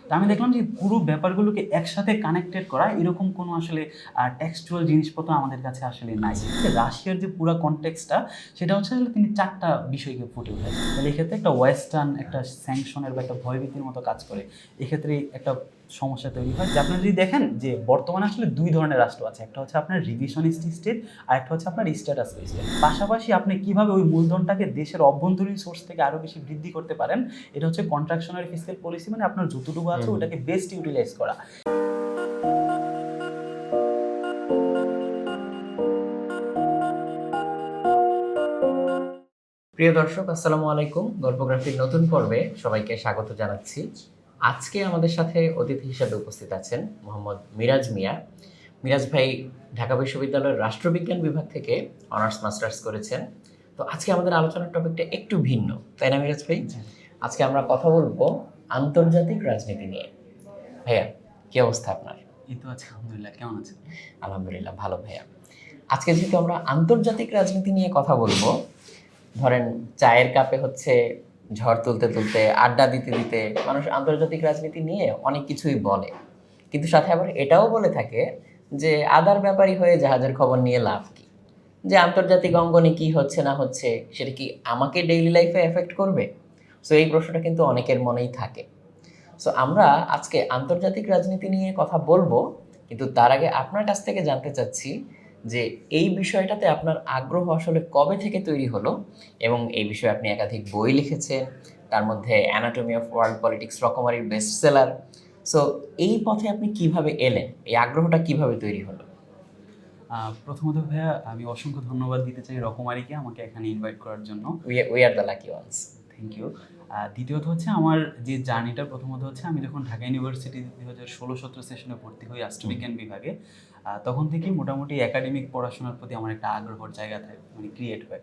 তো আমি দেখলাম যে পুরো ব্যাপারগুলোকে একসাথে কানেক্টেড করা এরকম কোনো আসলে টেক্সচুয়াল জিনিসপত্র আমাদের কাছে আসলে নাই। রাশিয়ার যে পুরো কনটেক্সটটা সেটা হচ্ছে আসলে তিনি ৪ টা বিষয়কে ফুটে উঠাইছেন। তাহলে এক্ষেত্রে একটা ওয়েস্টার্ন একটা স্যাংশনের বা একটা ভয়ভীতির মতো কাজ করে। এক্ষেত্রে একটা সমস্যা তৈরি হয় যে আপনারা যদি দেখেন যে বর্তমানে আসলে ২ ধরনের রাষ্ট্র আছে। একটা হচ্ছে আপনার রিভিশনিস্ট স্টেট, আরেকটা হচ্ছে আপনার স্ট্যাটাস স্টেট। পাশাপাশি আপনি কিভাবে ওই মূলধনটাকে দেশের অভ্যন্তরীণ সোর্স থেকে আরো বেশি বৃদ্ধি করতে পারেন, এটা হচ্ছে কন্ট্রাকশনারি ফিসকাল পলিসি, মানে আপনার যতটুকু আছে ওটাকে বেস্ট ইউটিলাইজ করা। প্রিয় দর্শক, আসসালামু আলাইকুম। গল্পগ্রাফির নতুন পর্বে সবাইকে স্বাগত জানাচ্ছি। আজকে আমাদের সাথে অতিথি হিসেবে উপস্থিত আছেন মোহাম্মদ মিরাজ মিয়া। মিরাজ ভাই ঢাকা বিশ্ববিদ্যালয়ের রাষ্ট্রবিজ্ঞান বিভাগ থেকে অনার্স মাস্টার্স করেছেন। তো আজকে আমাদের আলোচনার টপিকটা একটু ভিন্ন, তাই না মিরাজ ভাই? আজকে আমরা কথা বলবো আন্তর্জাতিক রাজনীতি নিয়ে। ভাইয়া, কি অবস্থা আপনার? এই তো আছে, আলহামদুলিল্লাহ। কেমন আছেন? আলহামদুলিল্লাহ, ভালো ভাইয়া। আজকে যেহেতু আমরা আন্তর্জাতিক রাজনীতি নিয়ে কথা বলবো, ধরেন চায়ের কাপে হচ্ছে ঝড় তুলতে তুলতে আড্ডা দিতে দিতে মানুষ আন্তর্জাতিক রাজনীতি নিয়ে অনেক কিছুই বলে, কিন্তু সাথে আবার এটাও বলে থাকে যে আদার ব্যাপারী হয়ে জাহাজের খবর নিয়ে লাভ কি, যে আন্তর্জাতিক অঙ্গনে কি হচ্ছে না হচ্ছে সেটা কি আমাকে ডেইলি লাইফে এফেক্ট করবে? সো এই প্রশ্নটা কিন্তু অনেকের মনেই থাকে। সো আমরা আজকে আন্তর্জাতিক রাজনীতি নিয়ে কথা বলবো, কিন্তু তার আগে আপনার কাছ থেকে জানতে চাচ্ছি যে এই বিষয়টাতে আপনার আগ্রহ আসলে কবে থেকে তৈরি হলো, এবং এই বিষয়ে আপনি একাধিক বই লিখেছেন, তার মধ্যে অ্যানাটমি অফ ওয়ার্ল্ড পলিটিক্স রকমারির বেস্ট সেলার। সো এই পথে আপনি কিভাবে এলেন, এই আগ্রহটা কিভাবে তৈরি হলো? প্রথমত ভাইয়া আমি অসংখ্য ধন্যবাদ দিতে চাই রকমারিকে আমাকে এখানে ইনভাইট করার জন্য। We are the lucky ones. Thank you. দ্বিতীয়ত হচ্ছে আমার যে জার্নিটা, প্রথমত হচ্ছে আমি যখন ঢাকা ইউনিভার্সিটি ২০১৬-১৭ সেশনে ভর্তি হই রাষ্ট্রবিজ্ঞান বিভাগে, তখন থেকেই মোটামুটি একাডেমিক পড়াশোনার প্রতি আমার একটা আগ্রহের জায়গা থাকে, মানে ক্রিয়েট হয়।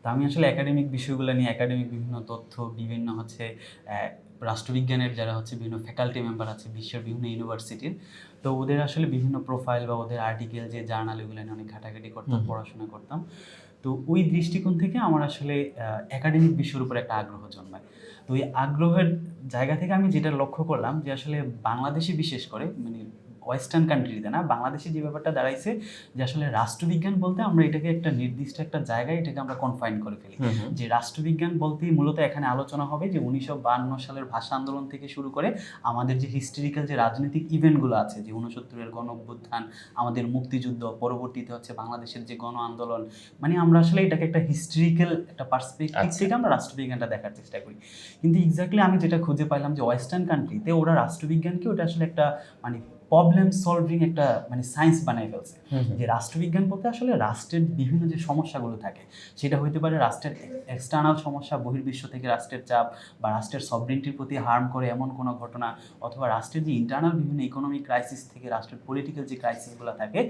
তো আমি আসলে একাডেমিক বিষয়গুলো নিয়ে একাডেমিক বিভিন্ন তথ্য, বিভিন্ন হচ্ছে রাষ্ট্রবিজ্ঞানের যারা হচ্ছে বিভিন্ন ফ্যাকাল্টি মেম্বার আছে বিশ্বের বিভিন্ন ইউনিভার্সিটির, তো ওদের আসলে বিভিন্ন প্রোফাইল বা ওদের আর্টিকেল যে জার্নাল, এগুলো নিয়ে অনেক ঘাটাঘাটি করতাম, পড়াশোনা করতাম। তো ওই দৃষ্টিকোণ থেকে আমার আসলে একাডেমিক বিষয়ের উপর একটা আগ্রহ জন্মায়। তো ওই আগ্রহের জায়গা থেকে আমি যেটা লক্ষ্য করলাম যে আসলে বাংলাদেশে বিশেষ করে, মানে ওয়েস্টার্ন কান্ট্রিতে না, বাংলাদেশে যে ব্যাপারটা দাঁড়াইছে যে আসলে রাষ্ট্রবিজ্ঞান বলতে আমরা এটাকে একটা নির্দিষ্ট একটা জায়গায় এটাকে আমরা কনফাইন করে ফেলি। যে রাষ্ট্রবিজ্ঞান বলতেই মূলত এখানে আলোচনা হবে যে ১৯৫২ সালের ভাষা আন্দোলন থেকে শুরু করে আমাদের যে হিস্টোরিক্যাল যে রাজনৈতিক ইভেন্টগুলো আছে, যে ৬৯-এর গণ অভ্যুত্থান, আমাদের মুক্তিযুদ্ধ, পরবর্তীতে হচ্ছে বাংলাদেশের যে গণ আন্দোলন, মানে আমরা আসলে এটাকে একটা হিস্টোরিক্যাল একটা পার্সপেক্টিভ থেকে আমরা রাষ্ট্রবিজ্ঞানটা দেখার চেষ্টা করি। কিন্তু এক্স্যাক্টলি আমি যেটা খুঁজে পাইলাম যে ওয়েস্টার্ন কান্ট্রিতে ওরা রাষ্ট্রবিজ্ঞানকে ওটা আসলে একটা মানে প্রবলেম সলভিং একটা মানে সায়েন্স বানাই ফেলছে। যে রাষ্ট্রবিজ্ঞান বলতে আসলে রাষ্ট্রের বিভিন্ন যে সমস্যাগুলো থাকে, সেটা হইতে পারে রাষ্ট্রের এক্সটার্নাল সমস্যা, বহির্বিশ্ব থেকে রাষ্ট্রের চাপ, বা রাষ্ট্রের সভরেন্টির প্রতি হার্ম করে এমন কোনো ঘটনা, অথবা রাষ্ট্রের যে ইন্টারনাল বিভিন্ন ইকোনমিক ক্রাইসিস থেকে রাষ্ট্রের পলিটিক্যাল যে ক্রাইসিসগুলো থাকে।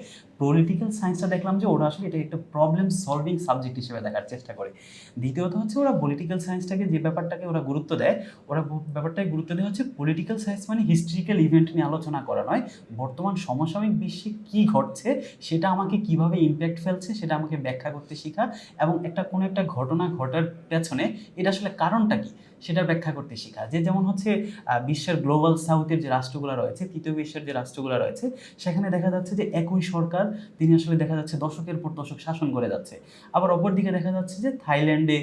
পলিটিক্যাল সায়েন্সটা দেখলাম যে ওরা আসলে এটা একটা প্রবলেম সলভিং সাবজেক্ট হিসেবে দেখার চেষ্টা করে। দ্বিতীয়ত হচ্ছে ওরা পলিটিক্যাল সায়েন্সটাকে যে ব্যাপারটাকে ওরা গুরুত্ব দেয়, ওরা ব্যাপারটাকে গুরুত্ব দেওয়া হচ্ছে পলিটিক্যাল সায়েন্স মানে হিস্ট্রিক্যাল ইভেন্ট নিয়ে আলোচনা করা নয়, বর্তমান সমসাময়িক বিশ্বে কি ঘটছে সেটা আমাকে কিভাবে ইম্প্যাক্ট ফেলছে সেটা আমাকে ব্যাখ্যা করতে শেখা, এবং একটা কোনো একটা ঘটনা ঘটার পেছনে এটা আসলে কারণটা কি সেটা ব্যাখ্যা করতে শেখা। যে যেমন হচ্ছে বিশ্বের গ্লোবাল সাউথের যে রাষ্ট্রগুলো রয়েছে, তৃতীয় বিশ্বের যে রাষ্ট্রগুলো রয়েছে, সেখানে দেখা যাচ্ছে যে একই সরকার তিনি আসলে দেখা যাচ্ছে দশকের পর দশক শাসন করে যাচ্ছে। আবার অপরদিকে দেখা যাচ্ছে যে থাইল্যান্ডে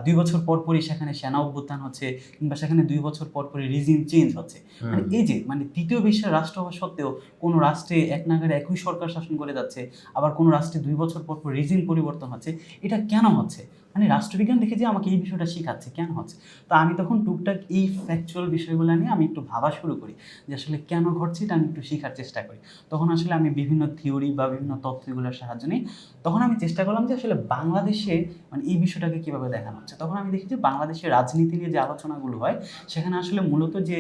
২ বছর পর পরই সেখানে সেনা অভ্যুত্থান হচ্ছে, কিংবা সেখানে ২ বছর পর পরই রিজিম চেঞ্জ হচ্ছে। মানে এই যে মানে তৃতীয় বিশ্বের রাষ্ট্র হওয়া সত্ত্বেও কোনো রাষ্ট্রে এক নাগাড়ে একই সরকার শাসন করে যাচ্ছে, আবার কোনো রাষ্ট্রে ২ বছর পর পর রিজিম পরিবর্তন হচ্ছে। এটা কেন হচ্ছে? মানে রাষ্ট্রবিজ্ঞান দেখে যে আমাকে এই বিষয়টা শেখাচ্ছে কেন হচ্ছে। তো আমি তখন টুকটাক এই ফ্যাকচুয়াল বিষয়গুলো নিয়ে আমি একটু ভাবা শুরু করি যে আসলে কেন ঘটছে, এটা আমি একটু শেখার চেষ্টা করি। তখন আসলে আমি বিভিন্ন থিওরি বা বিভিন্ন তত্ত্বগুলোর সাহায্য নিই। তখন আমি চেষ্টা করলাম যে আসলে বাংলাদেশে মানে এই বিষয়টাকে কীভাবে দেখানো হচ্ছে। তখন আমি দেখি যে বাংলাদেশের রাজনীতি নিয়ে যে আলোচনাগুলো হয়, সেখানে আসলে মূলত যে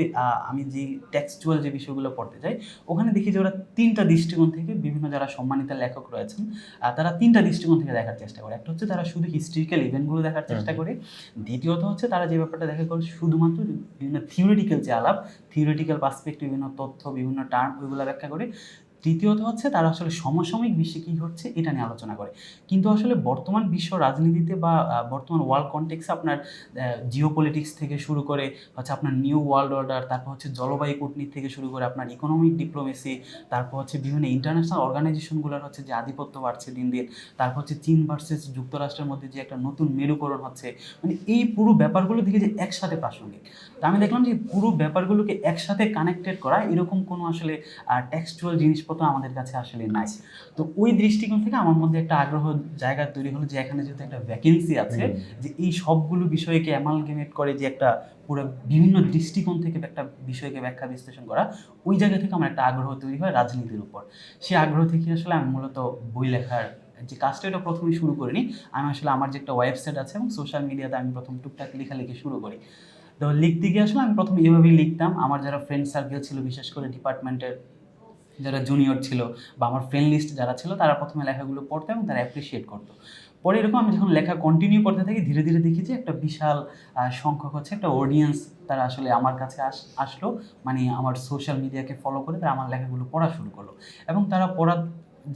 আমি যে টেক্সচুয়াল যে বিষয়গুলো পড়তে চাই, ওখানে দেখি যে ওরা ৩টা দৃষ্টিকোণ থেকে বিভিন্ন যারা সম্মানিত লেখক রয়েছেন, তারা ৩টা দৃষ্টিকোণ থেকে দেখার চেষ্টা করে। একটা হচ্ছে তারা শুধু হিস্ট্রিক্যাল ইভেন্টগুলো দেখার চেষ্টা করে। দ্বিতীয়ত হচ্ছে তারা যে ব্যাপারটা দেখা করে শুধুমাত্র বিভিন্ন থিওরিটিক্যাল যে আলাপ, থিওরিটিক্যাল পার্সপেক্টিভ, বিভিন্ন তথ্য, বিভিন্ন টার্ম, ওইগুলো ব্যাখ্যা করে। তৃতীয়ত হচ্ছে তারা আসলে সমসাময়িক বিশ্বে কী ঘটছে এটা নিয়ে আলোচনা করে। কিন্তু আসলে বর্তমান বিশ্ব রাজনীতিতে বা বর্তমান ওয়ার্ল্ড কনটেক্সে আপনার জিওপলিটিক্স থেকে শুরু করে হচ্ছে আপনার নিউ ওয়ার্ল্ড অর্ডার, তারপর হচ্ছে জলবায়ু কূটনীতি থেকে শুরু করে আপনার ইকোনমিক ডিপ্লোমেসি, তারপর হচ্ছে বিভিন্ন ইন্টারন্যাশনাল অর্গানাইজেশনগুলোর হচ্ছে যে আধিপত্য বাড়ছে দিন দিন, তারপর হচ্ছে চীন ভার্সেস যুক্তরাষ্ট্রের মধ্যে যে একটা নতুন মেরুকরণ হচ্ছে, মানে এই পুরো ব্যাপারগুলো দিকে যে একসাথে প্রাসঙ্গিক। তো আমি দেখলাম যে পুরো ব্যাপারগুলোকে একসাথে কানেক্টেড করা এরকম কোনো আসলে টেক্সচুয়াল জিনিসপত্র আমাদের কাছে আসলে নাই। তো ওই দৃষ্টিকোণ থেকে আমার মধ্যে একটা আগ্রহ জায়গা তৈরি হলো যে এখানে যেহেতু একটা ভ্যাকেন্সি আছে, যে এই সবগুলো বিষয়কে অ্যামালগেমেট করে যে একটা পুরো বিভিন্ন দৃষ্টিকোণ থেকে একটা বিষয়কে ব্যাখ্যা বিশ্লেষণ করা, ওই জায়গা থেকে আমার একটা আগ্রহ তৈরি হয় রাজনীতির উপর। সেই আগ্রহ থেকে আসলে আমি মূলত বই লেখার যে কাজটা এটা প্রথমেই শুরু করিনি। আমি আসলে আমার যে একটা ওয়েবসাইট আছে এবং সোশ্যাল মিডিয়াতে আমি প্রথম টুকটাক লেখালেখি শুরু করি। তো লিখতে গিয়ে আসলে আমি প্রথমে এভাবেই লিখতাম। আমার যারা ফ্রেন্ড সার্কেল ছিল, বিশেষ করে ডিপার্টমেন্টের যারা জুনিয়র ছিল বা আমার ফ্রেন্ড লিস্ট যারা ছিল, তারা প্রথমে লেখাগুলো পড়তো এবং তারা অ্যাপ্রিসিয়েট করতো। পরে এরকম আমি যখন লেখা কন্টিনিউ করতে থাকি, ধীরে ধীরে দেখি যে একটা বিশাল সংখ্যক হচ্ছে একটা অডিয়েন্স, তারা আসলে আমার কাছে আসলো, মানে আমার সোশ্যাল মিডিয়াকে ফলো করে তারা আমার লেখাগুলো পড়া শুরু করলো। এবং তারা পড়ার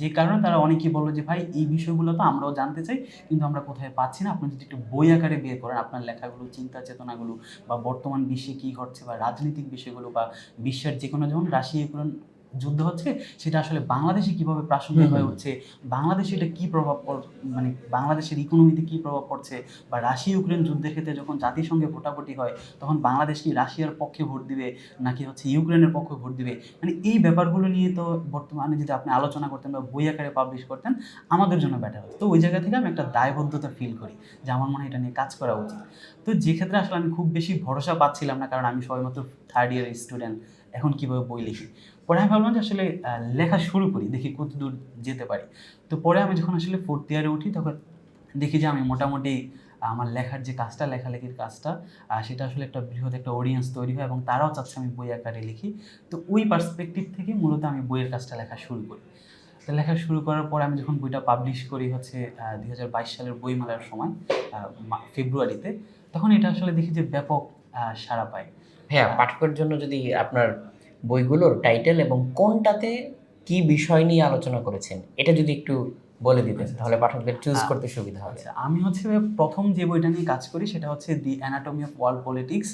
যে কারণে তারা অনেকেই বললো যে ভাই এই বিষয়গুলো তো আমরাও জানতে চাই, কিন্তু আমরা কোথায় পাচ্ছি না, আপনি যদি একটু বই আকারে বের করেন আপনার লেখাগুলো, চিন্তা চেতনাগুলো বা বর্তমান বিশ্বে কী ঘটছে বা রাজনৈতিক বিষয়গুলো বা বিশ্বের যে কোনো, যেমন রাশিয়া ইউক্রেন যুদ্ধ হচ্ছে, সেটা আসলে বাংলাদেশে কীভাবে প্রাসঙ্গিক হয়ে উঠছে, বাংলাদেশে এটা কী প্রভাব মানে বাংলাদেশের ইকোনমিতে কী প্রভাব পড়ছে, বা রাশিয়া ইউক্রেন যুদ্ধের ক্ষেত্রে যখন জাতিসংঘে ভোটাভুটি হয় তখন বাংলাদেশ কি রাশিয়ার পক্ষে ভোট দিবে নাকি হচ্ছে ইউক্রেনের পক্ষে ভোট দিবে, মানে এই ব্যাপারগুলো নিয়ে তো বর্তমানে যদি আপনি আলোচনা করতেন বা বই আকারে পাবলিশ করতেন আমাদের জন্য বেটার হতো। তো ওই জায়গা থেকে আমি একটা দায়বদ্ধতা ফিল করি যে আমার মনে হয় এটা নিয়ে কাজ করা উচিত। তো যে ক্ষেত্রে আসলে আমি খুব বেশি ভরসা পাচ্ছিলাম না, কারণ আমি সবেমাত্র থার্ড ইয়ারের স্টুডেন্ট, এখন কীভাবে বই লিখি। পরে আমি ভাবলাম যে আসলে লেখা শুরু করি, দেখি কত দূর যেতে পারি। তো পরে আমি যখন আসলে ফোর্থ ইয়ারে উঠি তখন দেখি যে আমি মোটামুটি আমার লেখার যে কাজটা, লেখালেখির কাজটা, সেটা আসলে একটা বৃহৎ একটা অডিয়েন্স তৈরি হয় এবং তারাও চাচ্ছে আমি বই আকারে লিখি। তো ওই পার্সপেক্টিভ থেকে মূলত আমি বইয়ের কাজটা লেখা শুরু করি। তো লেখা শুরু করার পর আমি যখন বইটা পাবলিশ করি হচ্ছে 2022 সালের বইমেলার সময় ফেব্রুয়ারিতে, তখন এটা আসলে দেখি যে ব্যাপক সাড়া পায়। হ্যাঁ, পাঠকের জন্য যদি আপনার বইগুলোর টাইটেল এবং কোনটাতে কি বিষয় নিয়ে আলোচনা করেছেন এটা যদি একটু বলে দিতেন তাহলে পাঠকদের চুজ করতে সুবিধা হবে। আচ্ছা, আমি হচ্ছে প্রথম যে বইটা নিয়ে কাজ করি সেটা হচ্ছে the anatomy of world politics.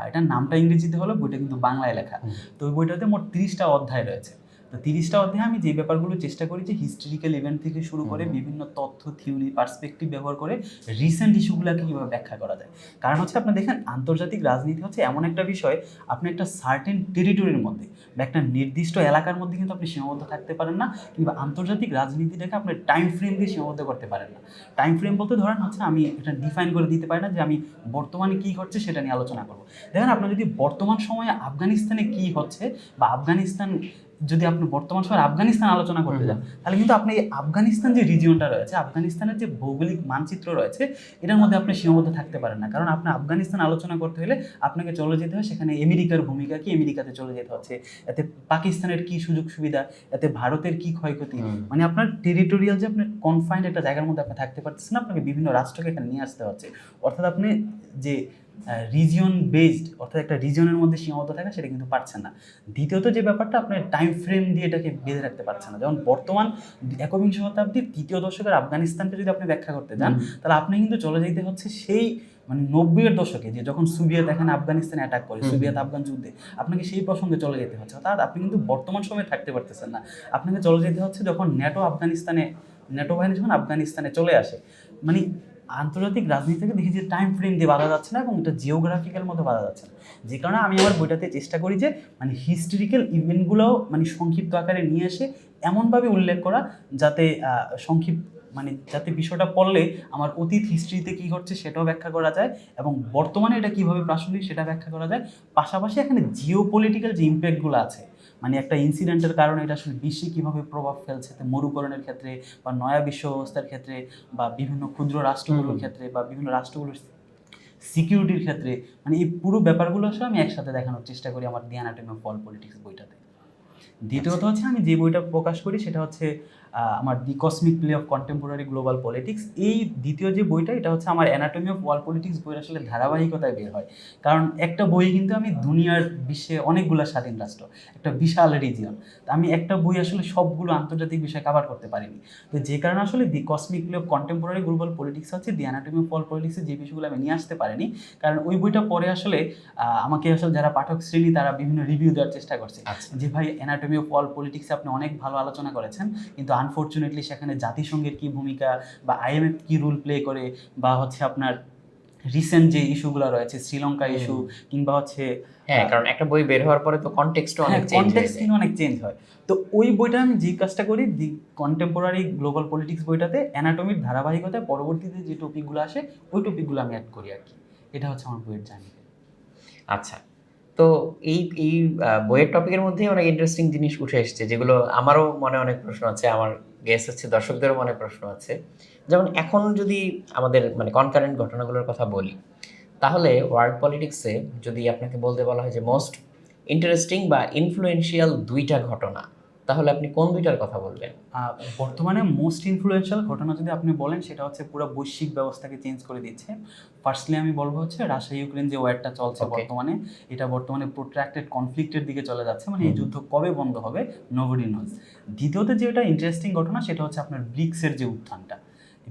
এটার নামটা ইংরেজিতে হলো, বইটা কিন্তু বাংলায় লেখা। তো ওই বইটাতে মোট 30টা অধ্যায় রয়েছে। তো 30টা অধ্যায়ে আমি যে ব্যাপারগুলো চেষ্টা করি যে হিস্টোরিক্যাল ইভেন্ট থেকে শুরু করে বিভিন্ন তথ্য, থিওরি, পার্সপেক্টিভ ব্যবহার করে রিসেন্ট ইস্যুগুলোকে কীভাবে ব্যাখ্যা করা যায়। কারণ হচ্ছে আপনি দেখেন আন্তর্জাতিক রাজনীতি হচ্ছে এমন একটা বিষয়, আপনি একটা সার্টেন টেরিটরির মধ্যে বা একটা নির্দিষ্ট এলাকার মধ্যে কিন্তু আপনি সীমাবদ্ধ থাকতে পারেন না, কিংবা আন্তর্জাতিক রাজনীতিটাকে আপনি টাইম ফ্রেম দিয়ে সীমাবদ্ধ করতে পারেন না। টাইম ফ্রেম বলতে ধরেন হচ্ছে আমি এটা ডিফাইন করে দিতে পারি না যে আমি বর্তমানে কী ঘটছে সেটা নিয়ে আলোচনা করব। দেখেন আপনার যদি বর্তমান সময়ে আফগানিস্তানে কী হচ্ছে বা আফগানিস্তান, যদি আপনি বর্তমান সময়ে আফগানিস্তান আলোচনা করতে যান, তাহলে কিন্তু আপনি আফগানিস্তান যে রিজিয়নটা রয়েছে, আফগানিস্তানের যে ভৌগোলিক মানচিত্র রয়েছে, এটার মধ্যে আপনি সীমাবদ্ধ থাকতে পারেন না। কারণ আপনি আফগানিস্তান আলোচনা করতে হলে আপনাকে চলে যেতে হয় সেখানে আমেরিকার ভূমিকা কি, আমেরিকাতে চলে যেতে হচ্ছে, এতে পাকিস্তানের কি সুযোগ সুবিধা, এতে ভারতের কি ক্ষয়ক্ষতি, মানে আপনার টেরিটোরিয়াল যে আপনার কনফাইন্ড একটা জায়গার মধ্যে আপনি থাকতে পারতেছেন না, আপনাকে বিভিন্ন রাষ্ট্রকে এখানে নিয়ে আসতে হচ্ছে। অর্থাৎ আপনি যে রিজিয়ন বেসড, অর্থাৎ একটা রিজিয়নের মধ্যে সীমাবদ্ধ থাকা, সেটা কিন্তু পারছেন না। দ্বিতীয়ত যে ব্যাপারটা, আপনার টাইম ফ্রেম দিয়ে এটাকে বেঁধে রাখতে পারছেন না। যেমন বর্তমান একবিংশ শতাব্দীর তৃতীয় দশকের আফগানিস্তানকে যদি আপনি ব্যাখ্যা করতে যান, তাহলে আপনি কিন্তু চলে যেতে হচ্ছে সেই মানে 90-এর দশকে, যে যখন সোভিয়েত এখানে আফগানিস্তানে অ্যাটাক করে, সোভিয়েত আফগান যুদ্ধে, আপনাকে সেই প্রসঙ্গে চলে যেতে হচ্ছে। অর্থাৎ আপনি কিন্তু বর্তমান সময়ে থাকতে পারতেছেন না, আপনাকে চলে যেতে হচ্ছে যখন ন্যাটো বাহিনী যখন আফগানিস্তানে চলে আসে। মানে আন্তর্জাতিক রাজনীতি থেকে দেখি যে টাইম ফ্রেম দিয়ে বাধা যাচ্ছে না এবং এটা জিওগ্রাফিক্যাল মতো বাধা যাচ্ছে না। যে কারণে আমি আমার বইটাতে চেষ্টা করি যে মানে হিস্টোরিক্যাল ইভেন্টগুলোও মানে সংক্ষিপ্ত আকারে নিয়ে এসে এমনভাবে উল্লেখ করা যাতে মানে যাতে বিষয়টা পড়লে আমার অতীত হিস্ট্রিতে কী ঘটছে সেটাও ব্যাখ্যা করা যায় এবং বর্তমানে এটা কীভাবে প্রাসঙ্গিক সেটা ব্যাখ্যা করা যায়। পাশাপাশি এখানে জিও পলিটিক্যাল যে ইম্প্যাক্টগুলো আছে, মানে একটা ইনসিডেন্টের কারণে এটা আসলে বিশ্বে কীভাবে প্রভাব ফেলছে, মরুকরণের ক্ষেত্রে বা নয়া বিশ্ব ব্যবস্থার ক্ষেত্রে বা বিভিন্ন ক্ষুদ্র রাষ্ট্রগুলোর ক্ষেত্রে বা বিভিন্ন রাষ্ট্রগুলোর সিকিউরিটির ক্ষেত্রে, মানে এই পুরো ব্যাপারগুলো আসলে আমি একসাথে দেখানোর চেষ্টা করি আমার দি অ্যানাটমি অফ ওয়ার্ল্ড পলিটিক্স বইটাতে। দ্বিতীয়ত হচ্ছে আমি যে বইটা প্রকাশ করি সেটা হচ্ছে আমার the cosmic play of contemporary global politics. এই দ্বিতীয় যে বইটা এটা হচ্ছে আমার অ্যানাটমি অফ ওয়ার্ল্ড পলিটিক্স বইয়ের আসলে ধারাবাহিকতায় বের হয়। কারণ একটা বই কিন্তু আমি দুনিয়ার বিশ্বে অনেকগুলো স্বাধীন রাষ্ট্র, একটা বিশাল রিজিয়ন, আমি একটা বই আসলে সবগুলো আন্তর্জাতিক বিষয় কভার করতে পারিনি। তো যে কারণে আসলে the cosmic play of contemporary global politics হচ্ছে দি অ্যানাটমি অফ ওয়ার্ল্ড পলিটিক্সের যে বিষয়গুলো আমি নিয়ে আসতে পারিনি। কারণ ওই বইটা পরে আসলে আমাকে আসলে যারা পাঠক শ্রেণী তারা বিভিন্ন রিভিউ দেওয়ার চেষ্টা করছে যে ভাই অ্যানাটমি অফ ওয়ার্ল্ড পলিটিক্সে আপনি অনেক ভালো আলোচনা করেছেন, কিন্তু আনফর্চুনেটলি সেখানে জাতিসংঘের কি ভূমিকা বা আইএমএফ কি রোল প্লে করে, বা হচ্ছে আপনার রিসেন্ট যে ইস্যুগুলো রয়েছে শ্রীলঙ্কা ইস্যু কিংবা হচ্ছে হ্যাঁ, কারণ একটা বই বের হওয়ার পরে তো কনটেক্সটও অনেক চেঞ্জ হয়ে কনটেক্সট যায়। কিন্তু অনেক চেঞ্জ হয়। তো ওই বইটা আমি যে কাজটা করি দি কন্টেম্পোরারি গ্লোবাল পলিটিক্স বইটাতে অ্যানাটমির ধারাবাহিকতায় পরবর্তীতে যে টপিকগুলো আসে ওই টপিকগুলো আমি অ্যাড করি আর কি। এটা হচ্ছে আমার বইয়ের জার্নি। আচ্ছা, তো এই বইয়ের টপিকের মধ্যেই অনেক ইন্টারেস্টিং জিনিস উঠে এসেছে, যেগুলো আমারও মনে অনেক প্রশ্ন আছে, আমার গেস হচ্ছে দর্শকদেরও মনে প্রশ্ন আছে। যেমন এখন যদি আমাদের মানে কনকারেন্ট ঘটনাগুলোর কথা বলি, তাহলে ওয়ার্ল্ড পলিটিক্সে যদি আপনাকে বলতে বলা হয় যে মোস্ট ইন্টারেস্টিং বা ইনফ্লুয়েন্সিয়াল দুইটা ঘটনা, তাহলে আপনি কোন দুইটার কথা বলবেন? বর্তমানে মোস্ট ইনফ্লুয়েন্সিয়াল ঘটনা যদি আপনি বলেন সেটা হচ্ছে পুরো বৈশ্বিক ব্যবস্থাকে চেঞ্জ করে দিচ্ছে। ফার্স্টলি আমি বলবো হচ্ছে রাশিয়া ইউক্রেন যে ওয়ারটা চলছে বর্তমানে, এটা বর্তমানে প্রোট্রাক্টেড কনফ্লিক্টের দিকে চলে যাচ্ছে, মানে এই যুদ্ধ কবে বন্ধ হবে নোবডি নোজ। দ্বিতীয়ত যেটা ইন্টারেস্টিং ঘটনা সেটা হচ্ছে আপনার ব্রিক্সের যে উত্থানটা।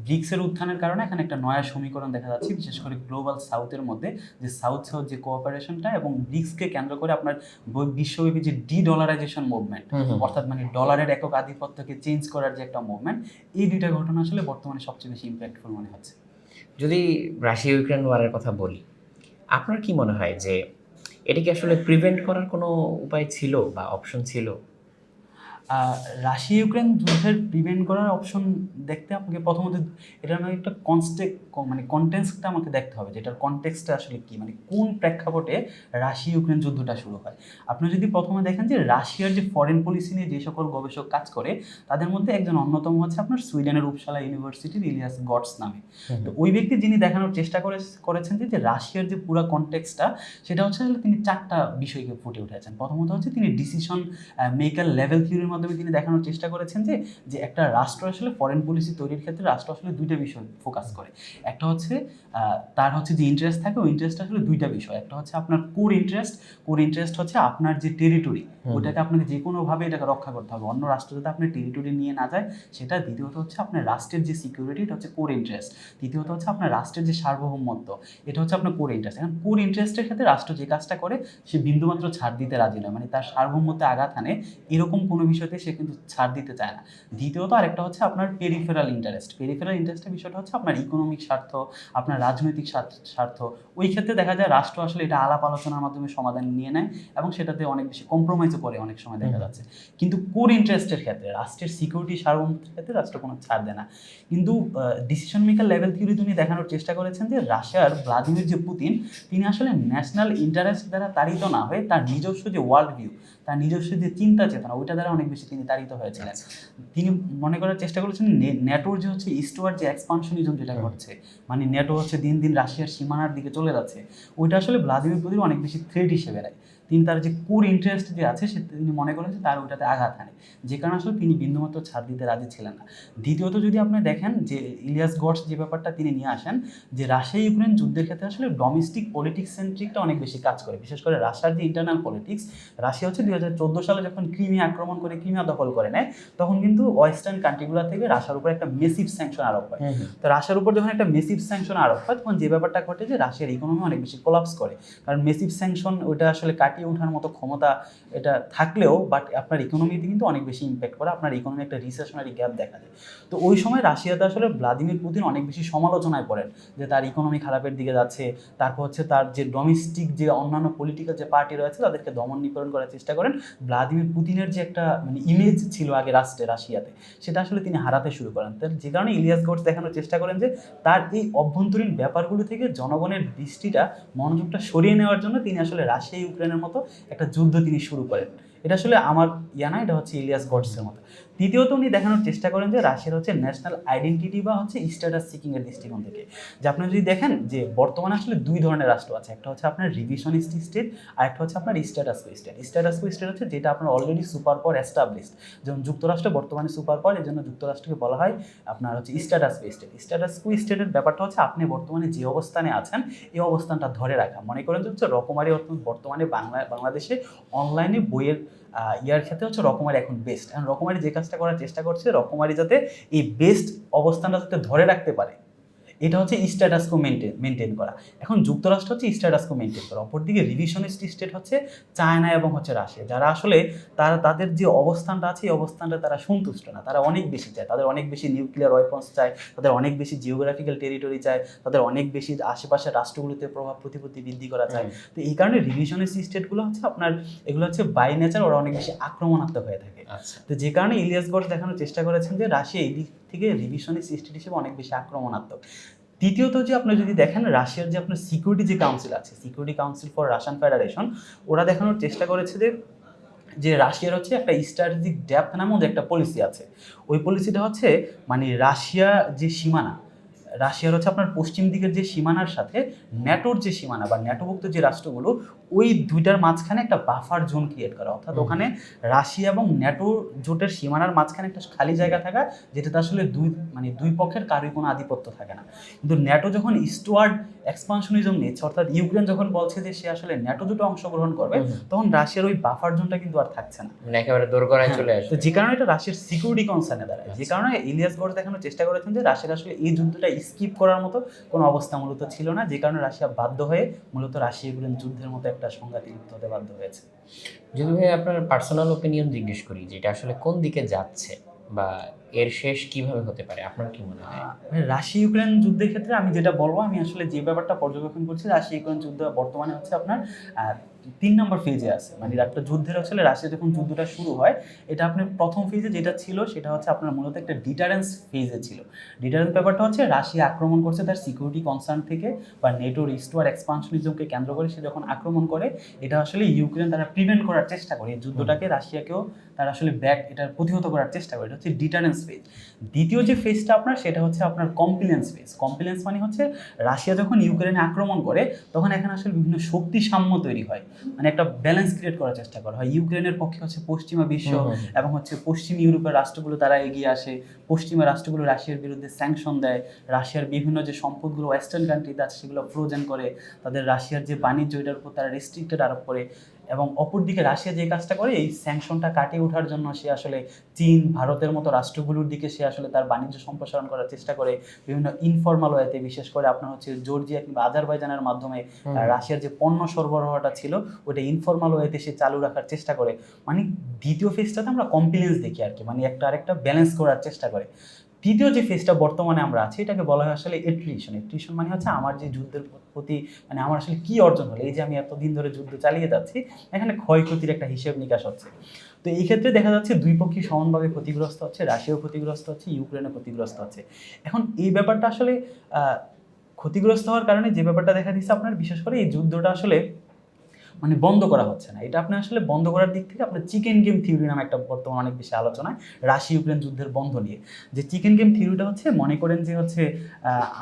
ব্রিক্সের উত্থানের কারণে এখানে একটা নয়া সমীকরণ দেখা যাচ্ছে, বিশেষ করে গ্লোবাল সাউথের মধ্যে যে সাউথ সাউথ যে কোঅপারেশনটা এবং ব্রিক্সকে কেন্দ্র করে আপনার বিশ্বব্যাপী যে ডি ডলারাইজেশন মুভমেন্ট, অর্থাৎ মানে ডলারের একক আধিপত্যকে চেঞ্জ করার যে একটা মুভমেন্ট, এই দুইটা ঘটনা আসলে বর্তমানে সবচেয়ে বেশি ইম্প্যাক্টফুল মনে হচ্ছে। যদি রাশিয়া ইউক্রেন ওয়ারের কথা বলি, আপনার কি মনে হয় যে এটাকে আসলে প্রিভেন্ট করার কোনো উপায় ছিল বা অপশন ছিল? রাশিয়া ইউক্রেন যুদ্ধের প্রিভেন্ট করার অপশন দেখতে আপনাকে প্রথমত এটার মানে একটা মানে কনটেক্সটটা আমাকে দেখতে হবে, যে এটার কনটেক্সটটা আসলে কি, মানে কোন প্রেক্ষাপটে রাশিয়া ইউক্রেন যুদ্ধটা শুরু হয়। আপনি যদি প্রথমে দেখেন যে রাশিয়ার যে ফরেন পলিসি নিয়ে যে সকল গবেষক কাজ করে তাদের মধ্যে একজন অন্যতম হচ্ছে আপনার সুইডেনের উপসালা ইউনিভার্সিটির ইলিয়াস গটস নামে। তো ওই ব্যক্তি যিনি দেখানোর চেষ্টা করেছেন যে রাশিয়ার যে পুরো কনটেক্সটটা সেটা হচ্ছে আসলে তিনি চারটা বিষয়কে ফুটে উঠেছেন। প্রথমত হচ্ছে তিনি ডিসিশন মেকার লেভেল থিওরির মাধ্যমে তিনি দেখানোর চেষ্টা করেছেন যে একটা রাষ্ট্র আসলে ফরেন পলিসি তৈরির ক্ষেত্রে রাষ্ট্র আসলে দুইটা বিষয় ফোকাস করে। একটা হচ্ছে তার হচ্ছে যে ইন্টারেস্ট থাকে, ওই ইন্টারেস্ট আসলে দুইটা বিষয়। একটা হচ্ছে আপনার কোর ইন্টারেস্ট হচ্ছে আপনার যে টেরিটরি, ওটাকে আপনাকে যে কোনোভাবে এটাকে রক্ষা করতে হবে, অন্য রাষ্ট্র যাতে আপনার টেরিটরি নিয়ে না যায় সেটা। দ্বিতীয়ত হচ্ছে আপনার রাষ্ট্রের যে সিকিউরিটি, এটা হচ্ছে কোর ইন্টারেস্ট। তৃতীয়ত হচ্ছে আপনার রাষ্ট্রের যে সার্বভৌমত্ব, এটা হচ্ছে আপনার কোর ইন্টারেস্ট। এখন কোর ইন্টারেস্টের ক্ষেত্রে রাষ্ট্র যে কাজটা করে সে বিন্দুমাত্র ছাড় দিতে রাজি নয়, মানে তার সার্বভৌমত্বে আঘাত আনে এরকম কোনো বিষয়তে সে কিন্তু ছাড় দিতে চায় না। দ্বিতীয়ত আরেকটা হচ্ছে আপনার পেরিফেরাল ইন্টারেস্টের বিষয়টা হচ্ছে আপনার ইকোনমিক স্বার্থ, আপনার রাজনৈতিক স্বার্থ। ওই ক্ষেত্রে দেখা যায় রাষ্ট্র আসলে এটা আলাপ আলোচনার মাধ্যমে সমাধান নিয়ে নেয় এবং সেটাতে অনেক বেশি কম্প্রোমাইজও করে অনেক সময় দেখা যাচ্ছে। কিন্তু কোর ইন্টারেস্টের ক্ষেত্রে, রাষ্ট্রের সিকিউরিটি সার্বভৌমত্বের ক্ষেত্রে রাষ্ট্র কোনো ছাড় দেয় না। কিন্তু ডিসিশন মেকার লেভেল থিওরি তিনি দেখানোর চেষ্টা করেছেন যে রাশিয়ার ভ্লাদিমির যে পুতিন, তিনি আসলে ন্যাশনাল ইন্টারেস্ট দ্বারা তাড়িত না হয়ে তার নিজস্ব যে ওয়ার্ল্ড ভিউ, তার নিজস্ব যে চিন্তা চেতনা, ওইটা দ্বারা অনেক বেশি তিনি তাড়িত হয়েছিলেন। তিনি মনে করার চেষ্টা করেছেন নেটোর যে হচ্ছে ইস্টওয়ার্ড যে এক্সপানশনিজম যেটা ঘটছে, মানে নেটো হচ্ছে দিন দিন রাশিয়ার সীমানার দিকে চলে যাচ্ছে, ওইটা আসলে ভ্লাদিমির পুতিন অনেক বেশি থ্রেট হিসেবে নেয়। তিনি তার যে কোর ইন্টারেস্ট যে আছে সে তিনি মনে করেন যে তার ওইটাতে আঘাত আনে, যে কারণে আসলে তিনি বিন্দুমাত্র ছাড় দিতে রাজি ছিলেন না। দ্বিতীয়ত যদি আপনি দেখেন যে ইলিয়াস গটস যে ব্যাপারটা তিনি নিয়ে আসেন, যে রাশিয়া ইউক্রেন যুদ্ধের ক্ষেত্রে আসলে ডোমেস্টিক পলিটিক্স সেন্ট্রিকটা অনেক বেশি কাজ করে, বিশেষ করে রাশিয়ার যে ইন্টারনাল পলিটিক্স। রাশিয়া হচ্ছে 2014 সালে যখন ক্রিমিয়া আক্রমণ করে ক্রিমিয়া দখল করে নেয়, তখন কিন্তু ওয়েস্টার্ন কান্ট্রিগুলো থেকে রাশিয়ার উপর একটা মেসিভ স্যাংশন আরোপ হয়। তো রাশিয়ার উপর যখন একটা মেসিভ স্যাংশন আরোপ হয় তখন যে ব্যাপারটা ঘটে যে রাশিয়ার ইকোনমি অনেক বেশি কোলাপস করে, কারণ মেসিভ স্যাংশন ওইটা আসলে কাটিয়ে ওঠার মতো ক্ষমতা এটা থাকলেও বাট আপনার ইকোনমিতে কিন্তু অনেক বেশি ইম্প্যাক্ট করে, আপনার ইকোনমি একটা রিসেশনারি গ্যাপ দেখা যায়। তো ওই সময় রাশিয়াতে আসলে ভ্লাদিমির পুতিন অনেক বেশি সমালোচনায় পড়েন যে তার ইকোনমি খারাপের দিকে যাচ্ছে। তারপর হচ্ছে তার যে ডোমেস্টিক যে অন্যান্য পলিটিক্যাল যে পার্টি রয়েছে তাদেরকে দমন নিপীড়ন করার চেষ্টা করেন। ভ্লাদিমির পুতিনের যে একটা মানে ইমেজ ছিল আগে রাষ্ট্রে রাশিয়াতে, সেটা আসলে তিনি হারাতে শুরু করেন। তার যে কারণে ইলিয়াস গটস দেখানোর চেষ্টা করেন যে তার এই অভ্যন্তরীণ ব্যাপারগুলো থেকে জনগণের দৃষ্টিটা, মনোযোগটা সরিয়ে নেওয়ার জন্য তিনি আসলে রাশিয়া ইউক্রেনের মতো একটা যুদ্ধ তিনি শুরু করেন। এটা আসলে আমার না, এটা হচ্ছে ইলিয়াস গডসের মতো। তৃতীয়ত উনি দেখানোর চেষ্টা করেন যে রাশিয়ার হচ্ছে ন্যাশনাল আইডেন্টিটি বা হচ্ছে স্ট্যাটাস সিকিং এর দৃষ্টিকোণ থেকে, যে আপনি যদি দেখেন যে বর্তমানে আসলে দুই ধরনের রাষ্ট্র আছে, একটা হচ্ছে আপনার রিভিশনিস্ট স্টেট আর একটা হচ্ছে আপনার স্ট্যাটাস কো স্টেট। স্ট্যাটাস কো স্টেট হচ্ছে যেটা আপনার অলরেডি সুপার পাওয়ার এস্টাবলিশড, যেমন যুক্তরাষ্ট্র বর্তমানে সুপার পাওয়ার, এর জন্য যুক্তরাষ্ট্রকে বলা হয় আপনার হচ্ছে স্ট্যাটাস কো স্টেট। স্ট্যাটাস কো স্টেটের ব্যাপারটা হচ্ছে আপনি বর্তমানে যে অবস্থানে আছেন এই অবস্থানটা ধরে রাখা। মনে করেন যে হচ্ছে রকমারি বর্তমানে বাংলাদেশে অনলাইনে বইয়ের ইয়ার ক্ষেত্রে হচ্ছে রকমারি এখন বেস্ট, এখন রকমারি যে কাজটা করার চেষ্টা করছে, রকমারি যাতে এই বেস্ট অবস্থানটা যাতে ধরে রাখতে পারে, এটা হচ্ছে স্ট্যাটাস কো মেনটেন করা। এখন যুক্তরাষ্ট্র হচ্ছে স্ট্যাটাস কো মেনটেন করা, অপরদিকে রিভিশনিস্ট স্টেট হচ্ছে চায়না এবং হচ্ছে রাশিয়া, যারা আসলে তাদের যে অবস্থানটা আছে এই অবস্থানটা তারা সন্তুষ্ট না, তারা অনেক বেশি চায়, তাদের অনেক বেশি নিউক্লিয়ার ওয়েপন্স চায়, তাদের অনেক বেশি জিওগ্রাফিক্যাল টেরিটরি চায়, তাদের অনেক বেশি আশেপাশের রাষ্ট্রগুলোতে প্রভাব প্রতিপত্তি বৃদ্ধি করা চায়। তো এই কারণে রিভিশনিস্ট স্টেটগুলো হচ্ছে আপনার এগুলো হচ্ছে বাই নেচার ওরা অনেক বেশি আক্রমণাত্মক হয়ে থাকে। তো যে কারণে ইলিয়াস গডস দেখানোর চেষ্টা করেছেন যে রাশিয়া এই দিক থেকে রিভিশনিস্ট স্টেট হিসেবে অনেক বেশি আক্রমণাত্মক। তৃতীয়ত যে আপনি যদি দেখেন রাশিয়ার যে আপনার সিকিউরিটি যে কাউন্সিল আছে, security council for Russian federation, ওরা দেখানোর চেষ্টা করেছে যে রাশিয়ার হচ্ছে একটা স্ট্র্যাটেজিক ডেপথ নামে ওদের একটা পলিসি আছে। ওই পলিসিটা হচ্ছে মানে রাশিয়া যে সীমানা, রাশিয়ার হচ্ছে আপনার পশ্চিম দিকের যে সীমানার সাথে ন্যাটোর যে সীমানা বা ন্যাটোভুক্ত যে রাষ্ট্রগুলো, ওই দুইটার মাঝখানে একটা বাফার জোন ক্রিয়েট করা, অর্থাৎ ওখানে রাশিয়া এবং ন্যাটো জোটের সীমানার মাঝখানে একটা খালি জায়গা থাকা, যেটাতে আসলে দুই পক্ষের কারোই কোনো আধিপত্য থাকে না। কিন্তু ন্যাটো যখন ইস্টওয়ার্ড এক্সপানশনিজম নিচ্ছে, অর্থাৎ ইউক্রেন যখন বলছে যে সে আসলে ন্যাটো জোটে অংশগ্রহণ করবে, তখন রাশিয়ার ওই বাফার জোনটা কিন্তু আর থাকছে না, মানে একেবারে দোরগোড়ায় চলে আসে। তো যে কারণে এটা রাশিয়ার সিকিউরিটি কনসার্নে দাঁড়ায়। যে কারণে ইলিয়াস গডস দেখানোর চেষ্টা করেছেন যে রাশিয়ার আসলে এই যুদ্ধটা স্কিপ করার মতো কোনো অবস্থা মূলত ছিল না, যে কারণে রাশিয়া বাধ্য হয়ে মূলত রাশিয়া ইউক্রেন যুদ্ধের মতো একটা সংঘাতে লিপ্ত হতে বাধ্য হয়েছে। যদি ভাই আপনার পার্সোনাল ওপিনিয়ন জিজ্ঞেস করি যে এটা আসলে কোন দিকে যাচ্ছে বা এর শেষ কিভাবে হতে পারে, আপনার কি মনে হয়? রাশিয়া ইউক্রেন যুদ্ধের ক্ষেত্রে আমি যেটা বলবো, আমি আসলে যে ব্যাপারটা পর্যবেক্ষণ করছি, রাশিয়া ইউক্রেন যুদ্ধ বর্তমানে হচ্ছে আপনার 3 নম্বর ফেজে আছে। মানে একটা যুদ্ধের আসলে রাশিয়া যখন যুদ্ধটা শুরু হয়, এটা আপনার প্রথম ফেজে যেটা ছিল সেটা হচ্ছে আপনার মূলত একটা ডিটারেন্স ফেজে ছিল। ডিটারেন্স ব্যাপারটা হচ্ছে রাশিয়া আক্রমণ করছে তার সিকিউরিটি কনসার্ন থেকে বা নেটোর ইস্টওয়ার্ড এক্সপানশনিজমকে কেন্দ্র করে, সে যখন আক্রমণ করে, এটা আসলে ইউক্রেন তারা প্রিভেন্ট করার চেষ্টা করে, এই যুদ্ধটাকে রাশিয়াকেও তারা আসলে এটার প্রতিহত করার চেষ্টা করে, এটা হচ্ছে ডিটারেন্স ফেজ। দ্বিতীয় যে ফেজটা আপনার, সেটা হচ্ছে আপনার কমপ্লিয়েন্স ফেজ। কমপ্লিয়েন্স মানে হচ্ছে রাশিয়া যখন ইউক্রেনে আক্রমণ করে, তখন এখানে আসলে বিভিন্ন শক্তি সাম্য তৈরি হয়, মানে একটা ব্যালেন্স ক্রিয়েট করার চেষ্টা করা হয়। ইউক্রেনের পক্ষে হচ্ছে পশ্চিমা বিশ্ব এবং হচ্ছে পশ্চিম ইউরোপের রাষ্ট্রগুলো তারা এগিয়ে আসে, পশ্চিমা রাষ্ট্রগুলো রাশিয়ার বিরুদ্ধে স্যাংশন দেয়, রাশিয়ার বিভিন্ন যে সম্পদগুলো ওয়েস্টার্ন কান্ট্রিতে আছে সেগুলো ফ্রোজেন করে, তাদের রাশিয়ার যে বাণিজ্য এটার উপর তারা রেস্ট্রিক্টেড আরোপ করে। এবং অপরদিকে রাশিয়া যে কাজটা করে, এই স্যাংশনটা কাটিয়ে ওঠার জন্য সে আসলে চীন, ভারতের মতো রাষ্ট্রগুলোর দিকে সে আসলে তার বাণিজ্য সম্প্রসারণ করার চেষ্টা করে বিভিন্ন ইনফর্মাল ওয়েতে, বিশেষ করে আপনার হচ্ছে জর্জিয়া কিংবা আজারবাইজানের মাধ্যমে রাশিয়ার যে পণ্য সরবরাহটা ছিল ওটা ইনফর্মাল ওয়েতে সে চালু রাখার চেষ্টা করে। মানে দ্বিতীয় ফেজটাতে আমরা কমপ্লিয়েন্স দেখি আর কি, মানে একটা আরেকটা ব্যালেন্স করার চেষ্টা করে। তৃতীয় যে ফেজটা বর্তমানে আমরা আছি, এটাকে বলা হয় আসলে এট্রিশন। এট্রিশন মানে হচ্ছে আমার যে যুদ্ধের প্রতি মানে আমার আসলে কি অর্জন হলো, এই যে আমি এতদিন ধরে যুদ্ধ চালিয়ে যাচ্ছি, এখানে ক্ষয়ক্ষতির একটা হিসেব নিকাশ হচ্ছে। তো এই ক্ষেত্রে দেখা যাচ্ছে দুই পক্ষই সমানভাবে ক্ষতিগ্রস্ত হচ্ছে, রাশিয়াও ক্ষতিগ্রস্ত হচ্ছে, ইউক্রেনও ক্ষতিগ্রস্ত হচ্ছে। এখন এই ব্যাপারটা আসলে ক্ষতিগ্রস্ত হওয়ার কারণে যে ব্যাপারটা দেখা দিচ্ছে আপনার, বিশেষ করে এই যুদ্ধটা আসলে মানে বন্ধ করা হচ্ছে না। এটা আপনি আসলে বন্ধ করার দিক থেকে আপনার চিকেন গেম থিওরি নামে একটা বর্তমানে অনেক বেশি আলোচনায় রাশিয়া ইউক্রেন যুদ্ধের বন্ধ নিয়ে। যে চিকেন গেম থিওরিটা হচ্ছে, মনে করেন যে হচ্ছে